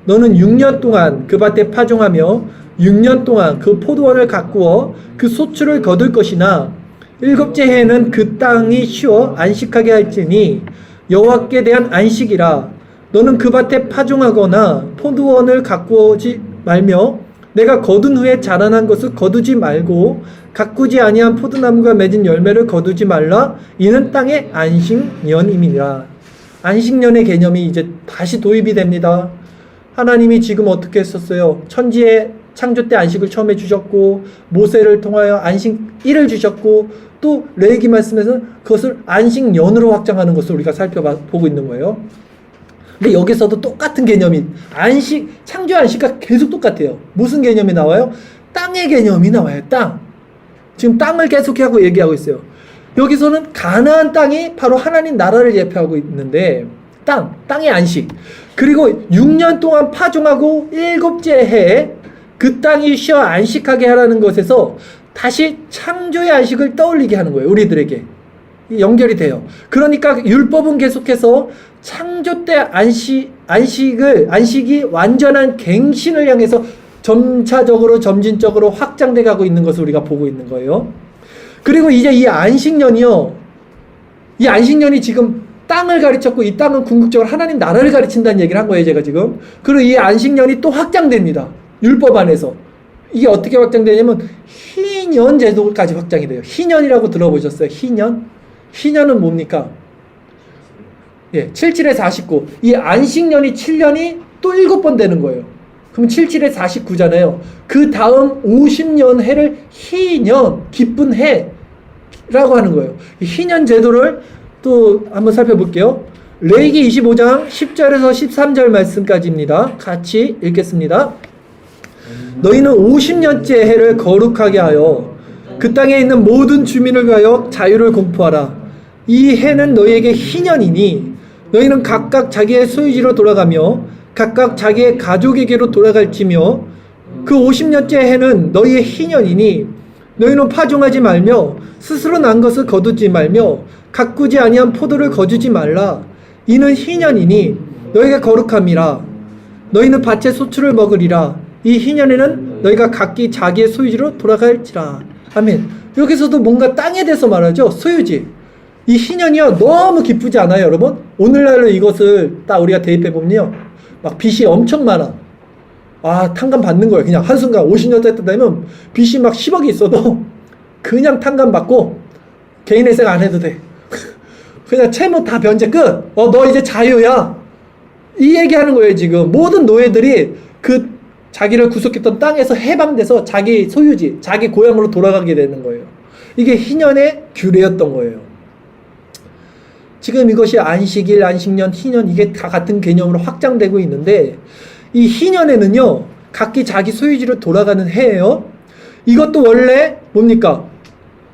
Speaker 1: 너는 6년 동안 그 밭에 파종하며 6년 동안 그 포도원을 가꾸어 그 소출을 거둘 것이나 일곱째 해에는 그 땅이 쉬어 안식하게 할지니 여호와께 대한 안식이라. 너는 그 밭에 파종하거나 포도원을 가꾸지 말며 내가 거둔 후에 자라난 것을 거두지 말고 가꾸지 아니한 포도나무가 맺은 열매를 거두지 말라. 이는 땅의 안식년임이니라. 안식년의 개념이 이제 다시 도입이 됩니다. 하나님이 지금 어떻게 했었어요? 천지의 창조 때 안식을 처음에 주셨고 모세를 통하여 안식일을 주셨고 또 레위기 말씀에서는 그것을 안식년으로 확장하는 것을 우리가 살펴보고 있는 거예요. 근데 여기서도 똑같은 개념이 창조 안식과 계속 똑같아요. 무슨 개념이 나와요? 땅의 개념이 나와요. 땅. 지금 땅을 계속하고 얘기하고 있어요. 여기서는 가나안 땅이 바로 하나님 나라를 예표하고 있는데 땅의 안식. 그리고 6년 동안 파종하고 7째 해에 그 땅이 쉬어 안식하게 하라는 것에서 다시 창조의 안식을 떠올리게 하는 거예요. 우리들에게. 연결이 돼요. 그러니까 율법은 계속해서 창조 때 안식이 완전한 갱신을 향해서 점진적으로 확장돼 가고 있는 것을 우리가 보고 있는 거예요. 그리고 이제 이 안식년이 지금 땅을 가르쳤고 이 땅은 궁극적으로 하나님 나라를 가르친다는 얘기를 한 거예요, 제가 지금. 그리고 이 안식년이 또 확장됩니다. 율법 안에서. 이게 어떻게 확장되냐면 희년 제도까지 확장이 돼요. 희년이라고 들어보셨어요? 희년? 희년은 뭡니까? 예, 77에 49. 이 안식년이 7년이 또 7번 되는 거예요. 그럼 77에 49잖아요. 그 다음 50년 해를 희년, 기쁜 해라고 하는 거예요. 이 희년 제도를 또 한번 살펴볼게요. 레위기 25장 10절에서 13절 말씀까지입니다. 같이 읽겠습니다. 너희는 50년째 해를 거룩하게 하여 그 땅에 있는 모든 주민을 위하여 자유를 공포하라. 이 해는 너희에게 희년이니 너희는 각각 자기의 소유지로 돌아가며 각각 자기의 가족에게로 돌아갈지며 그 50년째 해는 너희의 희년이니 너희는 파종하지 말며 스스로 난 것을 거두지 말며 가꾸지 아니한 포도를 거두지 말라. 이는 희년이니 너희가 거룩함이라. 너희는 밭의 소출을 먹으리라. 이 희년에는 너희가 각기 자기의 소유지로 돌아갈지라. 아멘. 여기서도 뭔가 땅에 대해서 말하죠. 소유지. 이 희년이요 너무 기쁘지 않아요, 여러분? 오늘날로 이것을 딱 우리가 대입해 보면요, 막 빚이 엄청 많아. 아, 탕감 받는 거예요. 그냥 한순간 50년째 되면 빚이 막 10억이 있어도 그냥 탕감 받고 개인회생 안 해도 돼. 그냥 채무 다 변제 끝. 너 이제 자유야. 이 얘기하는 거예요. 지금 모든 노예들이 그 자기를 구속했던 땅에서 해방돼서 자기 소유지, 자기 고향으로 돌아가게 되는 거예요. 이게 희년의 규례였던 거예요. 지금 이것이 안식일, 안식년, 희년 이게 다 같은 개념으로 확장되고 있는데, 이 희년에는요 각기 자기 소유지로 돌아가는 해예요. 이것도 원래 뭡니까?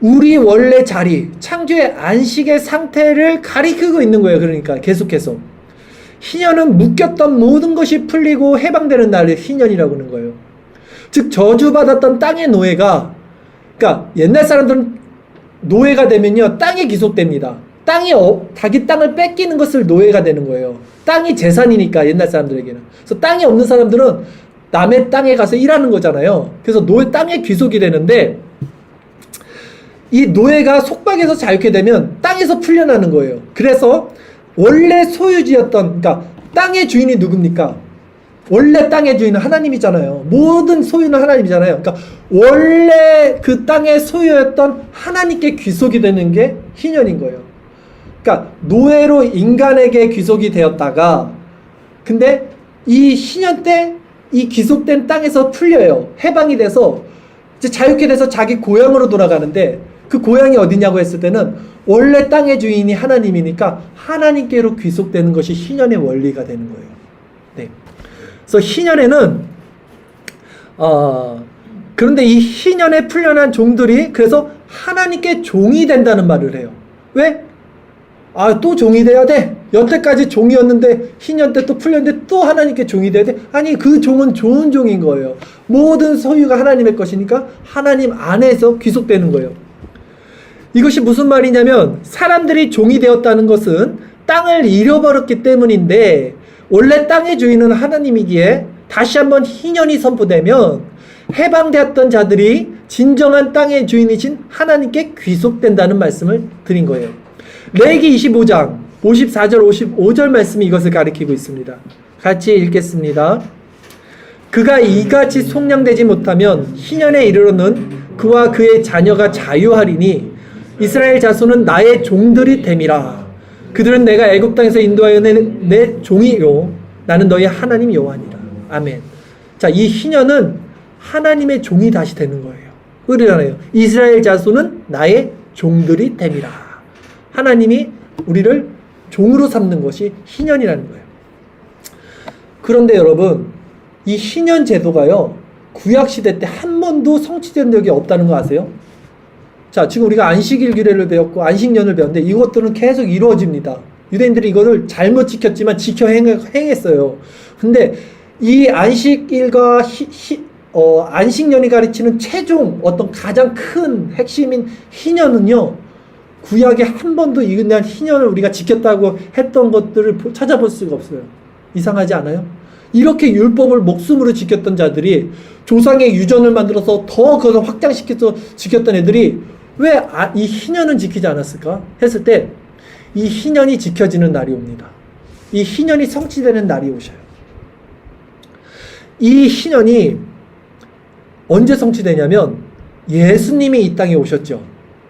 Speaker 1: 우리 원래 자리, 창조의 안식의 상태를 가리키고 있는 거예요. 그러니까 계속해서 희년은 묶였던 모든 것이 풀리고 해방되는 날을 희년이라고 하는 거예요. 즉 저주받았던 땅의 노예가, 그러니까 옛날 사람들은 노예가 되면요 땅에 귀속됩니다. 땅이 자기 땅을 뺏기는 것을 노예가 되는 거예요. 땅이 재산이니까 옛날 사람들에게는. 그래서 땅이 없는 사람들은 남의 땅에 가서 일하는 거잖아요. 그래서 노예 땅에 귀속이 되는데, 이 노예가 속박에서 자유케 되면 땅에서 풀려나는 거예요. 그래서 원래 소유지였던, 그러니까 땅의 주인이 누굽니까? 원래 땅의 주인은 하나님이잖아요. 모든 소유는 하나님이잖아요. 그러니까 원래 그 땅의 소유였던 하나님께 귀속이 되는 게 희년인 거예요. 그러니까 노예로 인간에게 귀속이 되었다가, 근데 이 희년 때 이 귀속된 땅에서 풀려요. 해방이 돼서 이제 자유케 돼서 자기 고향으로 돌아가는데, 그 고향이 어디냐고 했을 때는 원래 땅의 주인이 하나님이니까 하나님께로 귀속되는 것이 희년의 원리가 되는 거예요. 네. 그래서 희년에는 그런데 이 희년에 풀려난 종들이 그래서 하나님께 종이 된다는 말을 해요. 왜? 또 종이 돼야 돼. 여태까지 종이었는데 희년 때 또 풀렸는데 또 하나님께 종이 돼야 돼. 아니, 그 종은 좋은 종인 거예요. 모든 소유가 하나님의 것이니까 하나님 안에서 귀속되는 거예요. 이것이 무슨 말이냐면, 사람들이 종이 되었다는 것은 땅을 잃어버렸기 때문인데, 원래 땅의 주인은 하나님이기에 다시 한번 희년이 선포되면 해방되었던 자들이 진정한 땅의 주인이신 하나님께 귀속된다는 말씀을 드린 거예요. 레위기 25장 54절 55절 말씀이 이것을 가리키고 있습니다. 같이 읽겠습니다. 그가 이같이 속량되지 못하면 희년에 이르러는 그와 그의 자녀가 자유하리니 이스라엘 자손은 나의 종들이 됨이라. 그들은 내가 애굽 땅에서 인도하여 내 종이요 나는 너희 하나님 여호와니라. 아멘. 자, 이 희년은 하나님의 종이 다시 되는 거예요. 그러잖아요. 이스라엘 자손은 나의 종들이 됨이라. 하나님이 우리를 종으로 삼는 것이 희년이라는 거예요. 그런데 여러분, 이 희년 제도가요, 구약시대 때 한 번도 성취된 적이 없다는 거 아세요? 자, 지금 우리가 안식일 규례를 배웠고 안식년을 배웠는데 이것들은 계속 이루어집니다. 유대인들이 이거를 잘못 지켰지만 지켜 행했어요. 근데 이 안식일과 안식년이 가르치는 최종 어떤 가장 큰 핵심인 희년은요, 구약에 한 번도 이날 희년을 우리가 지켰다고 했던 것들을 찾아볼 수가 없어요. 이상하지 않아요? 이렇게 율법을 목숨으로 지켰던 자들이 조상의 유전을 만들어서 더 그것을 확장시켜서 지켰던 애들이 왜 이 희년은 지키지 않았을까? 했을 때 이 희년이 지켜지는 날이 옵니다. 이 희년이 성취되는 날이 오셔요. 이 희년이 언제 성취되냐면 예수님이 이 땅에 오셨죠.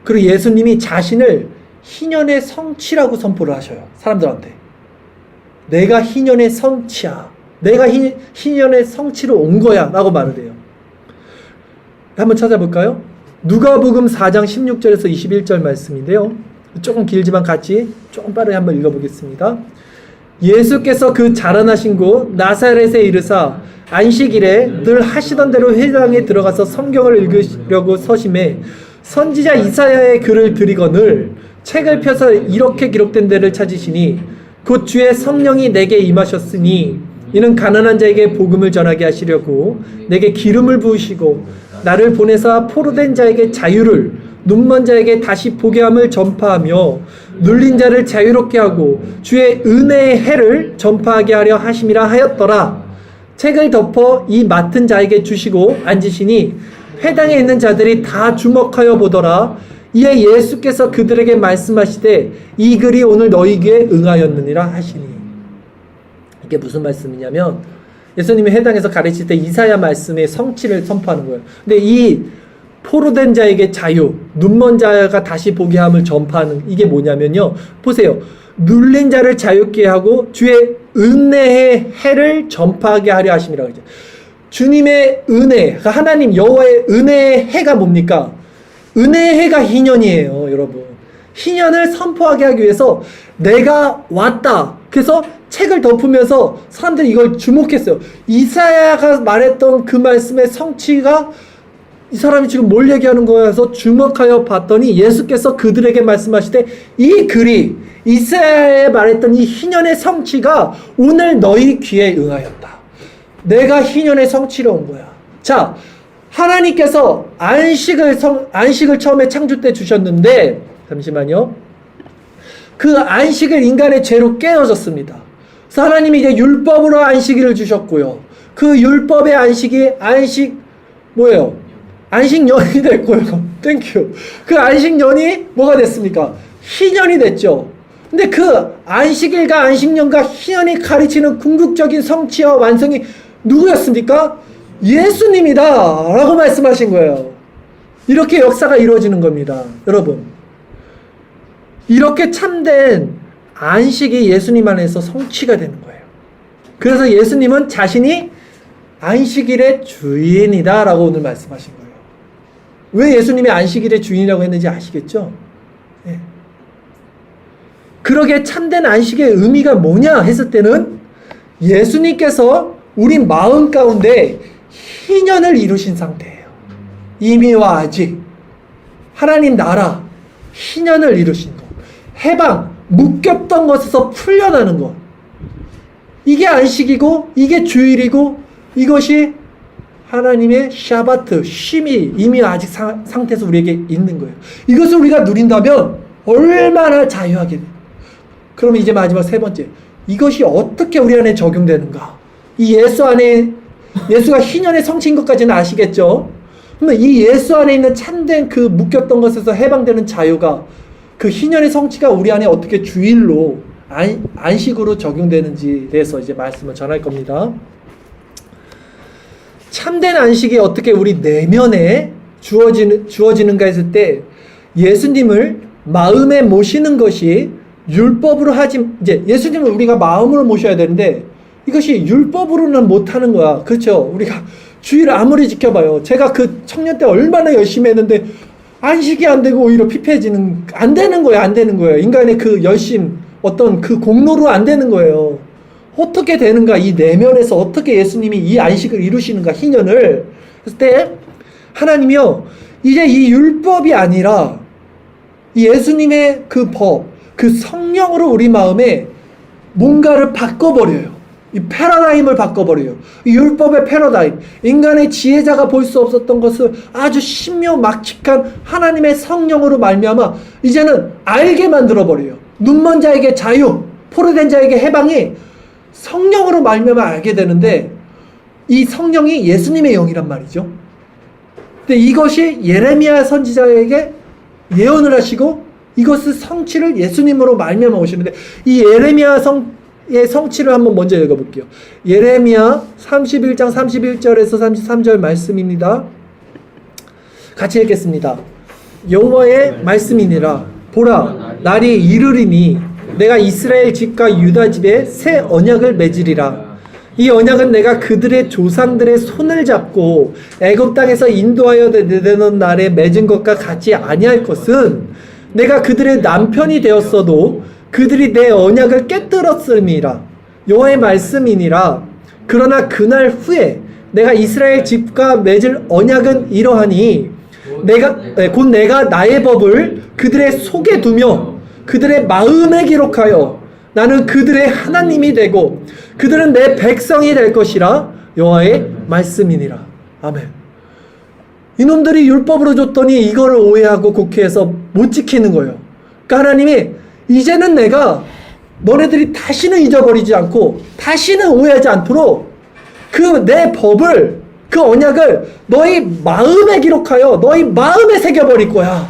Speaker 1: 그리고 예수님이 자신을 희년의 성취라고 선포를 하셔요. 사람들한테. 내가 희년의 성취야. 내가 희년의 성취로 온 거야 라고 말을 해요. 한번 찾아볼까요? 누가복음 4장 16절에서 21절 말씀인데요. 조금 길지만 같이 조금 빠르게 한번 읽어보겠습니다. 예수께서 그 자라나신 곳 나사렛에 이르사 안식일에 늘 하시던 대로 회당에 들어가서 성경을 읽으려고 서심해 선지자 이사야의 글을 들이거늘 책을 펴서 이렇게 기록된 데를 찾으시니 곧 주의 성령이 내게 임하셨으니 이는 가난한 자에게 복음을 전하게 하시려고 내게 기름을 부으시고 나를 보내사 포로된 자에게 자유를, 눈먼 자에게 다시 보게 함을 전파하며 눌린 자를 자유롭게 하고 주의 은혜의 해를 전파하게 하려 하심이라 하였더라. 책을 덮어 이 맡은 자에게 주시고 앉으시니 회당에 있는 자들이 다 주목하여 보더라. 이에 예수께서 그들에게 말씀하시되 이 글이 오늘 너희에게 응하였느니라 하시니. 이게 무슨 말씀이냐면 예수님이 회당에서 가르칠 때 이사야 말씀의 성취를 선포하는 거예요. 근데 이 포로된 자에게 자유, 눈먼 자가 다시 보게 함을 전파하는 이게 뭐냐면요. 보세요. 눌린 자를 자유케 하고 주의 은혜의 해를 전파하게 하려 하심이라고 하죠. 주님의 은혜, 하나님 여호와의 은혜의 해가 뭡니까? 은혜의 해가 희년이에요, 여러분. 희년을 선포하게 하기 위해서 내가 왔다. 그래서 책을 덮으면서 사람들이 이걸 주목했어요. 이사야가 말했던 그 말씀의 성취가 이 사람이 지금 뭘 얘기하는 거여서 주목하여 봤더니 예수께서 그들에게 말씀하시되 이 글이 이사야에 말했던 이 희년의 성취가 오늘 너희 귀에 응하였다. 내가 희년의 성취로 온 거야. 자, 하나님께서 안식을 처음에 창조 때 주셨는데, 잠시만요. 그 안식을 인간의 죄로 깨어졌습니다. 그래서 하나님이 이제 율법으로 안식일을 주셨고요. 그 율법의 안식 뭐예요? 안식년이 됐고요. 땡큐. 그 안식년이 뭐가 됐습니까? 희년이 됐죠. 근데 그 안식일과 안식년과 희년이 가르치는 궁극적인 성취와 완성이 누구였습니까? 예수님이다 라고 말씀하신 거예요. 이렇게 역사가 이루어지는 겁니다. 여러분, 이렇게 참된 안식이 예수님 안에서 성취가 되는 거예요. 그래서 예수님은 자신이 안식일의 주인이다 라고 오늘 말씀하신 거예요. 왜 예수님이 안식일의 주인이라고 했는지 아시겠죠? 네. 그러게 참된 안식의 의미가 뭐냐 했을 때는 예수님께서 우리 마음 가운데 희년을 이루신 상태예요. 이미와 아직 하나님 나라 희년을 이루신 것, 해방, 묶였던 것에서 풀려나는 것, 이게 안식이고 이게 주일이고 이것이 하나님의 샤바트, 쉼이 이미 아직 상태에서 우리에게 있는 거예요. 이것을 우리가 누린다면 얼마나 자유하게 돼요. 그러면 이제 마지막 세 번째, 이것이 어떻게 우리 안에 적용되는가? 이 예수 안에, 예수가 희년의 성취인 것까지는 아시겠죠? 그러면 이 예수 안에 있는 참된 그 묶였던 것에서 해방되는 자유가, 그 희년의 성취가 우리 안에 어떻게 주일로 안식으로 적용되는지에 대해서 이제 말씀을 전할 겁니다. 참된 안식이 어떻게 우리 내면에 주어지는가 했을 때, 예수님을 마음에 모시는 것이 율법으로 이제 예수님을 우리가 마음으로 모셔야 되는데 이것이 율법으로는 못하는 거야. 그렇죠? 우리가 주일을 아무리 지켜봐요. 제가 그 청년 때 얼마나 열심히 했는데 안식이 안 되고 오히려 피폐해지는, 안 되는 거예요. 안 되는 거예요. 인간의 그 열심, 어떤 그 공로로 안 되는 거예요. 어떻게 되는가? 이 내면에서 어떻게 예수님이 이 안식을 이루시는가? 희년을. 그랬을 때 하나님이요, 이제 이 율법이 아니라 이 예수님의 그 법, 그 성령으로 우리 마음에 뭔가를 바꿔버려요. 이 패러다임을 바꿔버려요. 이 율법의 패러다임, 인간의 지혜자가 볼 수 없었던 것을 아주 신묘막측한 하나님의 성령으로 말미암아 이제는 알게 만들어버려요. 눈먼 자에게 자유, 포로된 자에게 해방이 성령으로 말미암아 알게 되는데, 이 성령이 예수님의 영이란 말이죠. 근데 이것이 예레미야 선지자에게 예언을 하시고 이것을 성취를 예수님으로 말미암아 오시는데, 이 예레미야 의 성취를 한번 먼저 읽어볼게요. 예레미야 31장 31절에서 33절 말씀입니다. 같이 읽겠습니다. 여호와의 말씀이니라. 보라, 날이 이르리니 내가 이스라엘 집과 유다 집에 새 언약을 맺으리라. 이 언약은 내가 그들의 조상들의 손을 잡고 애굽 땅에서 인도하여 내려는 날에 맺은 것과 같이 아니할 것은, 내가 그들의 남편이 되었어도 그들이 내 언약을 깨뜨렸음이라. 여호와의 말씀이니라. 그러나 그날 후에 내가 이스라엘 집과 맺을 언약은 이러하니, 곧 내가 나의 법을 그들의 속에 두며 그들의 마음에 기록하여 나는 그들의 하나님이 되고 그들은 내 백성이 될 것이라 여호와의 말씀이니라. 아멘. 이놈들이 율법으로 줬더니 이거를 오해하고 곡해해서 못 지키는 거예요. 그러니까 하나님이 이제는 내가 너네들이 다시는 잊어버리지 않고 다시는 오해하지 않도록 그 내 법을, 그 언약을 너희 마음에 기록하여 너희 마음에 새겨버릴 거야.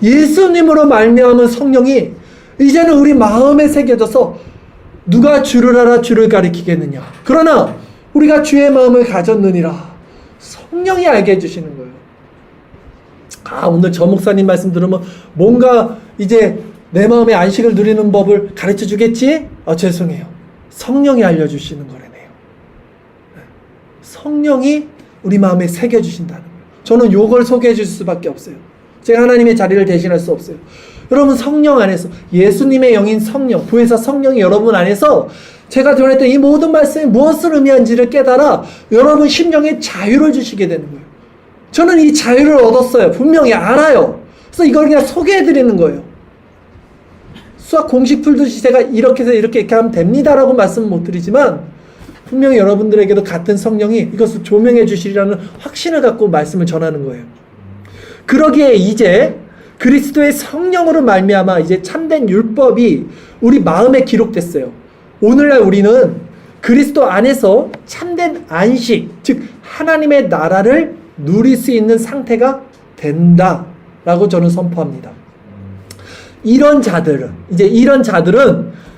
Speaker 1: 예수님으로 말미암은 성령이 이제는 우리 마음에 새겨져서 누가 주를 알아 주를 가리키겠느냐. 그러나 우리가 주의 마음을 가졌느니라. 성령이 알게 해주시는 거예요. 오늘 저 목사님 말씀 들으면 뭔가 이제 내 마음의 안식을 누리는 법을 가르쳐 주겠지? 죄송해요. 성령이 알려주시는 거래네요. 성령이 우리 마음에 새겨주신다는 거예요. 저는 요걸 소개해 줄 수밖에 없어요. 제가 하나님의 자리를 대신할 수 없어요. 여러분 성령 안에서 예수님의 영인 성령, 부에서 성령이 여러분 안에서 제가 전했던 이 모든 말씀이 무엇을 의미하는지를 깨달아 여러분 심령에 자유를 주시게 되는 거예요. 저는 이 자유를 얻었어요. 분명히 알아요. 그래서 이걸 그냥 소개해 드리는 거예요. 수학 공식 풀듯이 제가 이렇게 해서 이렇게 하면 됩니다라고 말씀은 못 드리지만 분명히 여러분들에게도 같은 성령이 이것을 조명해 주시리라는 확신을 갖고 말씀을 전하는 거예요. 그러기에 이제 그리스도의 성령으로 말미암아 이제 참된 율법이 우리 마음에 기록됐어요. 오늘날 우리는 그리스도 안에서 참된 안식, 즉 하나님의 나라를 누릴 수 있는 상태가 된다라고 저는 선포합니다. 이런 자들은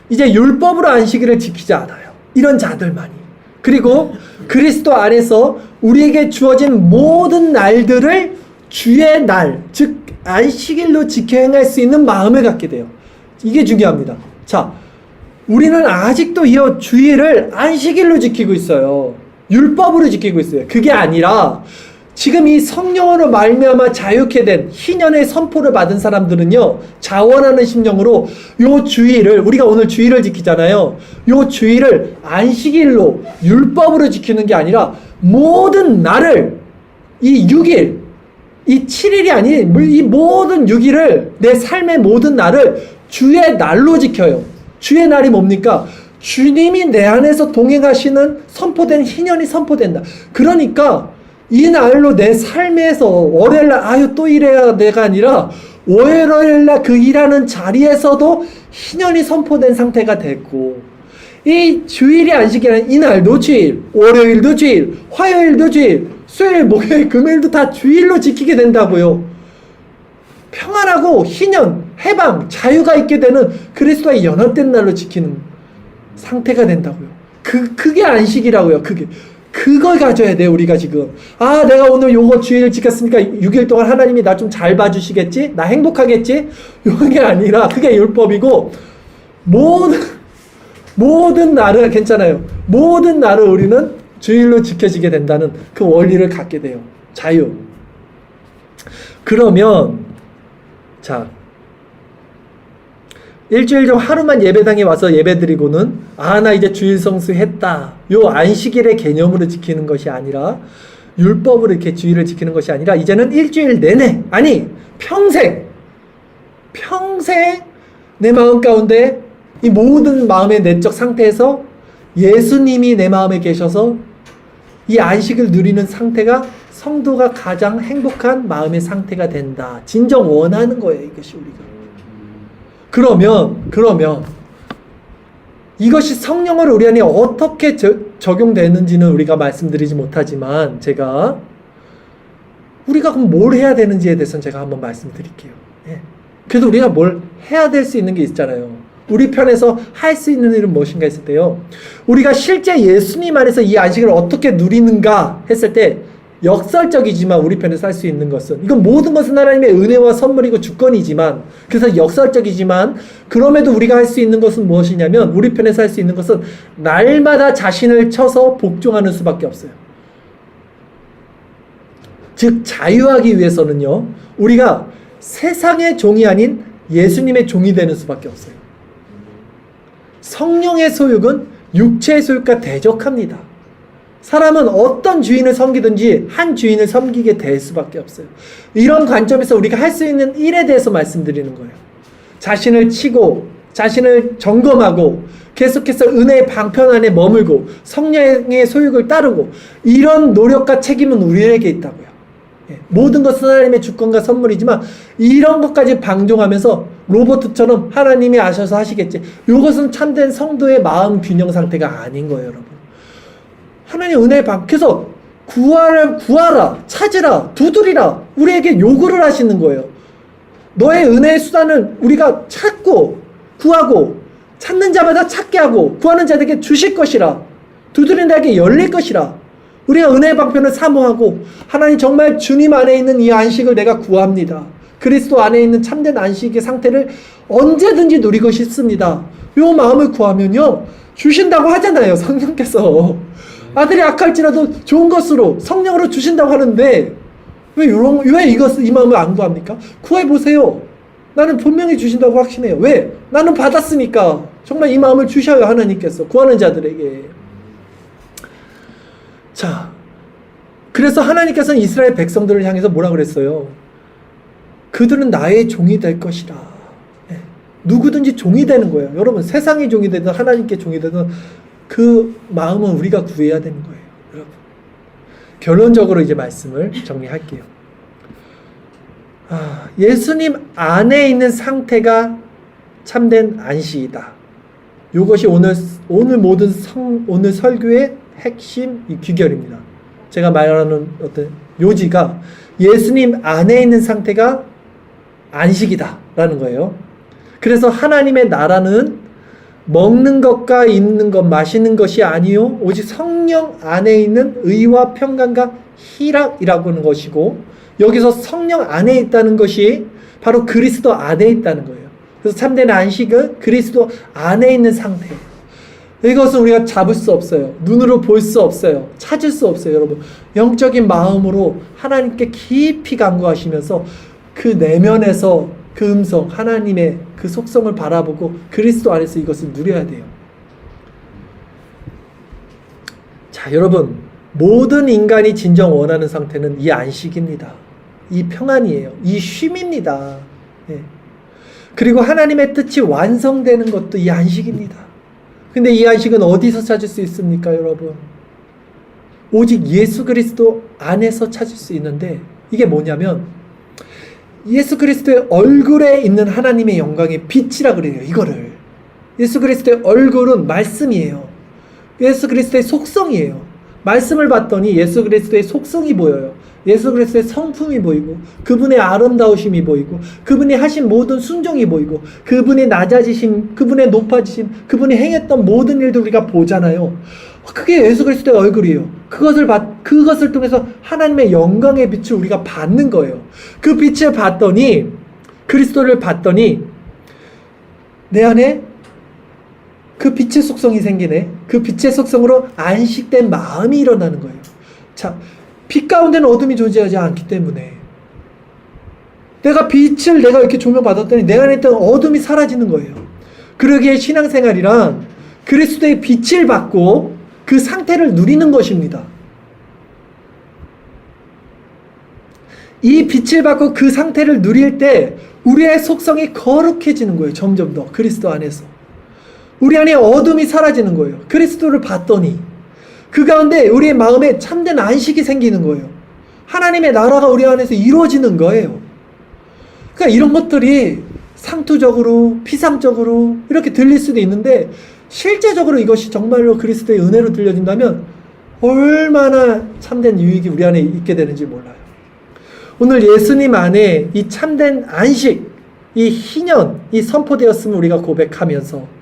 Speaker 1: 이제 율법으로 안식일을 지키지 않아요. 이런 자들만이. 그리고 그리스도 안에서 우리에게 주어진 모든 날들을 주의 날, 즉 안식일로 지켜 행할 수 있는 마음을 갖게 돼요. 이게 중요합니다. 자, 우리는 아직도 이 주일을 안식일로 지키고 있어요. 율법으로 지키고 있어요. 그게 아니라 지금 이 성령으로 말미암아 자유케 된 희년의 선포를 받은 사람들은요, 자원하는 심령으로 요 주일을, 우리가 오늘 주일을 지키잖아요. 요 주일을 안식일로 율법으로 지키는 게 아니라 모든 날을, 이 6일, 이 7일이 아닌 이 모든 6일을, 내 삶의 모든 날을 주의 날로 지켜요. 주의 날이 뭡니까? 주님이 내 안에서 동행하시는 선포된 희년이 선포된다. 그러니까 이 날로 내 삶에서 월요일날 또 일해야 내가 아니라 월요일날 그 일하는 자리에서도 희년이 선포된 상태가 됐고, 이 주일이 안식일은 이날도 주일, 월요일도 주일, 화요일도 주일, 수요일, 목요일, 금요일도 다 주일로 지키게 된다고요. 평안하고 희년, 해방, 자유가 있게 되는 그리스도와 연합된 날로 지키는 상태가 된다고요. 그게 안식이라고요. 그걸 가져야 돼요. 우리가 지금 내가 오늘 요거 주일 지켰으니까 6일 동안 하나님이 나 좀 잘 봐주시겠지? 나 행복하겠지? 요게 아니라 그게 율법이고, 모든 날을, 괜찮아요, 모든 날을 우리는 주일로 지켜지게 된다는 그 원리를 갖게 돼요. 자유. 그러면 자, 일주일 중 하루만 예배당에 와서 예배드리고는 나 이제 주일 성수했다, 요 안식일의 개념으로 지키는 것이 아니라, 율법으로 이렇게 주일을 지키는 것이 아니라, 이제는 일주일 내내, 아니 평생 내 마음 가운데 이 모든 마음의 내적 상태에서 예수님이 내 마음에 계셔서 이 안식을 누리는 상태가 성도가 가장 행복한 마음의 상태가 된다. 진정 원하는 거예요, 이것이 우리가. 그러면 이것이 성령으로 우리 안에 어떻게 적용되는지는 우리가 말씀드리지 못하지만, 우리가 그럼 뭘 해야 되는지에 대해서는 제가 한번 말씀드릴게요. 그래도 우리가 뭘 해야 될 수 있는 게 있잖아요. 우리 편에서 할 수 있는 일은 무엇인가 했을 때요, 우리가 실제 예수님 안에서 이 안식을 어떻게 누리는가 했을 때, 역설적이지만 우리 편에서 할 수 있는 것은, 이건 모든 것은 하나님의 은혜와 선물이고 주권이지만, 그래서 역설적이지만 그럼에도 우리가 할 수 있는 것은 무엇이냐면, 우리 편에서 할 수 있는 것은 날마다 자신을 쳐서 복종하는 수밖에 없어요. 즉 자유하기 위해서는요, 우리가 세상의 종이 아닌 예수님의 종이 되는 수밖에 없어요. 성령의 소욕은 육체의 소욕과 대적합니다. 사람은 어떤 주인을 섬기든지 한 주인을 섬기게 될 수밖에 없어요. 이런 관점에서 우리가 할 수 있는 일에 대해서 말씀드리는 거예요. 자신을 치고 자신을 점검하고 계속해서 은혜의 방편 안에 머물고 성령의 소육을 따르고 이런 노력과 책임은 우리에게 있다고요. 모든 것은 하나님의 주권과 선물이지만 이런 것까지 방종하면서 로봇처럼 하나님이 아셔서 하시겠지. 이것은 참된 성도의 마음 균형 상태가 아닌 거예요, 여러분. 하나님 은혜의 방, 그래서 구하라, 찾으라, 두드리라 우리에게 요구를 하시는 거예요. 너의 은혜의 수단을 우리가 찾고 구하고 찾는 자마다 찾게 하고 구하는 자들에게 주실 것이라, 두드리는 자에게 열릴 것이라. 우리가 은혜의 방편을 사모하고 하나님 정말 주님 안에 있는 이 안식을 내가 구합니다. 그리스도 안에 있는 참된 안식의 상태를 언제든지 누리고 싶습니다. 이 마음을 구하면요 주신다고 하잖아요. 성령께서 아들이 악할지라도 좋은 것으로 성령으로 주신다고 하는데 왜 이 마음을 안 구합니까? 구해보세요. 나는 분명히 주신다고 확신해요. 왜? 나는 받았으니까. 정말 이 마음을 주셔요. 하나님께서 구하는 자들에게. 자, 그래서 하나님께서는 이스라엘 백성들을 향해서 뭐라 그랬어요? 그들은 나의 종이 될 것이라. 네. 누구든지 종이 되는 거예요. 여러분, 세상의 종이 되든 하나님께 종이 되든 그 마음은 우리가 구해야 되는 거예요. 여러분, 결론적으로 이제 말씀을 정리할게요. 예수님 안에 있는 상태가 참된 안식이다. 이것이 오늘 오늘 설교의 핵심 귀결입니다. 제가 말하는 어떤 요지가 예수님 안에 있는 상태가 안식이다라는 거예요. 그래서 하나님의 나라는 먹는 것과 입는 것, 마시는 것이 아니요 오직 성령 안에 있는 의와 평강과 희락이라고 하는 것이고, 여기서 성령 안에 있다는 것이 바로 그리스도 안에 있다는 거예요. 그래서 참된 안식은 그리스도 안에 있는 상태예요. 이것은 우리가 잡을 수 없어요. 눈으로 볼 수 없어요. 찾을 수 없어요. 여러분, 영적인 마음으로 하나님께 깊이 간구하시면서 그 내면에서 그 음성, 하나님의 그 속성을 바라보고 그리스도 안에서 이것을 누려야 돼요. 자, 여러분, 모든 인간이 진정 원하는 상태는 이 안식입니다. 이 평안이에요. 이 쉼입니다. 예. 그리고 하나님의 뜻이 완성되는 것도 이 안식입니다. 근데 이 안식은 어디서 찾을 수 있습니까, 여러분? 오직 예수 그리스도 안에서 찾을 수 있는데, 이게 뭐냐면 예수 그리스도의 얼굴에 있는 하나님의 영광의 빛이라 그래요. 이거를 예수 그리스도의 얼굴은 말씀이에요. 예수 그리스도의 속성이에요. 말씀을 봤더니 예수 그리스도의 속성이 보여요. 예수 그리스도의 성품이 보이고, 그분의 아름다우심이 보이고, 그분이 하신 모든 순종이 보이고, 그분의 낮아지심, 그분의 높아지심, 그분이 행했던 모든 일도 우리가 보잖아요. 그게 예수 그리스도의 얼굴이에요. 그것을 통해서 하나님의 영광의 빛을 우리가 받는 거예요. 그 빛을 봤더니, 그리스도를 봤더니 내 안에 그 빛의 속성이 생기네. 그 빛의 속성으로 안식된 마음이 일어나는 거예요. 자, 빛 가운데는 어둠이 존재하지 않기 때문에 빛을 이렇게 조명받았더니 내 안에 있던 어둠이 사라지는 거예요. 그러기에 신앙생활이란 그리스도의 빛을 받고 그 상태를 누리는 것입니다. 이 빛을 받고 그 상태를 누릴 때 우리의 속성이 거룩해지는 거예요. 점점 더 그리스도 안에서 우리 안에 어둠이 사라지는 거예요. 그리스도를 봤더니 그 가운데 우리의 마음에 참된 안식이 생기는 거예요. 하나님의 나라가 우리 안에서 이루어지는 거예요. 그러니까 이런 것들이 상투적으로 피상적으로 이렇게 들릴 수도 있는데, 실제적으로 이것이 정말로 그리스도의 은혜로 들려진다면 얼마나 참된 유익이 우리 안에 있게 되는지 몰라요. 오늘 예수님 안에 이 참된 안식, 이 희년이 선포되었음을 우리가 고백하면서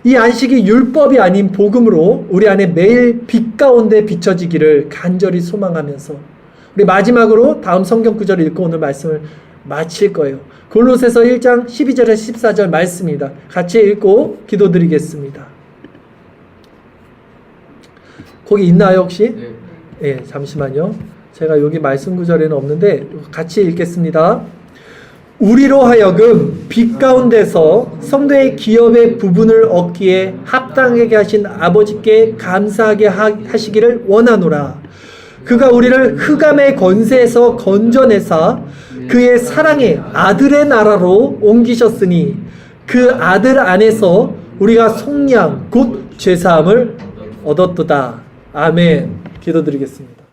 Speaker 1: 이 안식이 율법이 아닌 복음으로 우리 안에 매일 빛 가운데 비춰지기를 간절히 소망하면서, 우리 마지막으로 다음 성경 구절을 읽고 오늘 말씀을 마칠 거예요. 골로새서 1장 12절에서 14절 말씀입니다. 같이 읽고 기도드리겠습니다. 거기 있나요 혹시? 네, 잠시만요. 제가 여기 말씀 구절에는 없는데 같이 읽겠습니다. 우리로 하여금 빛 가운데서 성도의 기업의 부분을 얻기에 합당하게 하신 아버지께 감사하게 하시기를 원하노라. 그가 우리를 흑암의 권세에서 건져내사 그의 사랑의 아들의 나라로 옮기셨으니 그 아들 안에서 우리가 속량 곧 죄사함을 얻었도다. 아멘. 기도드리겠습니다.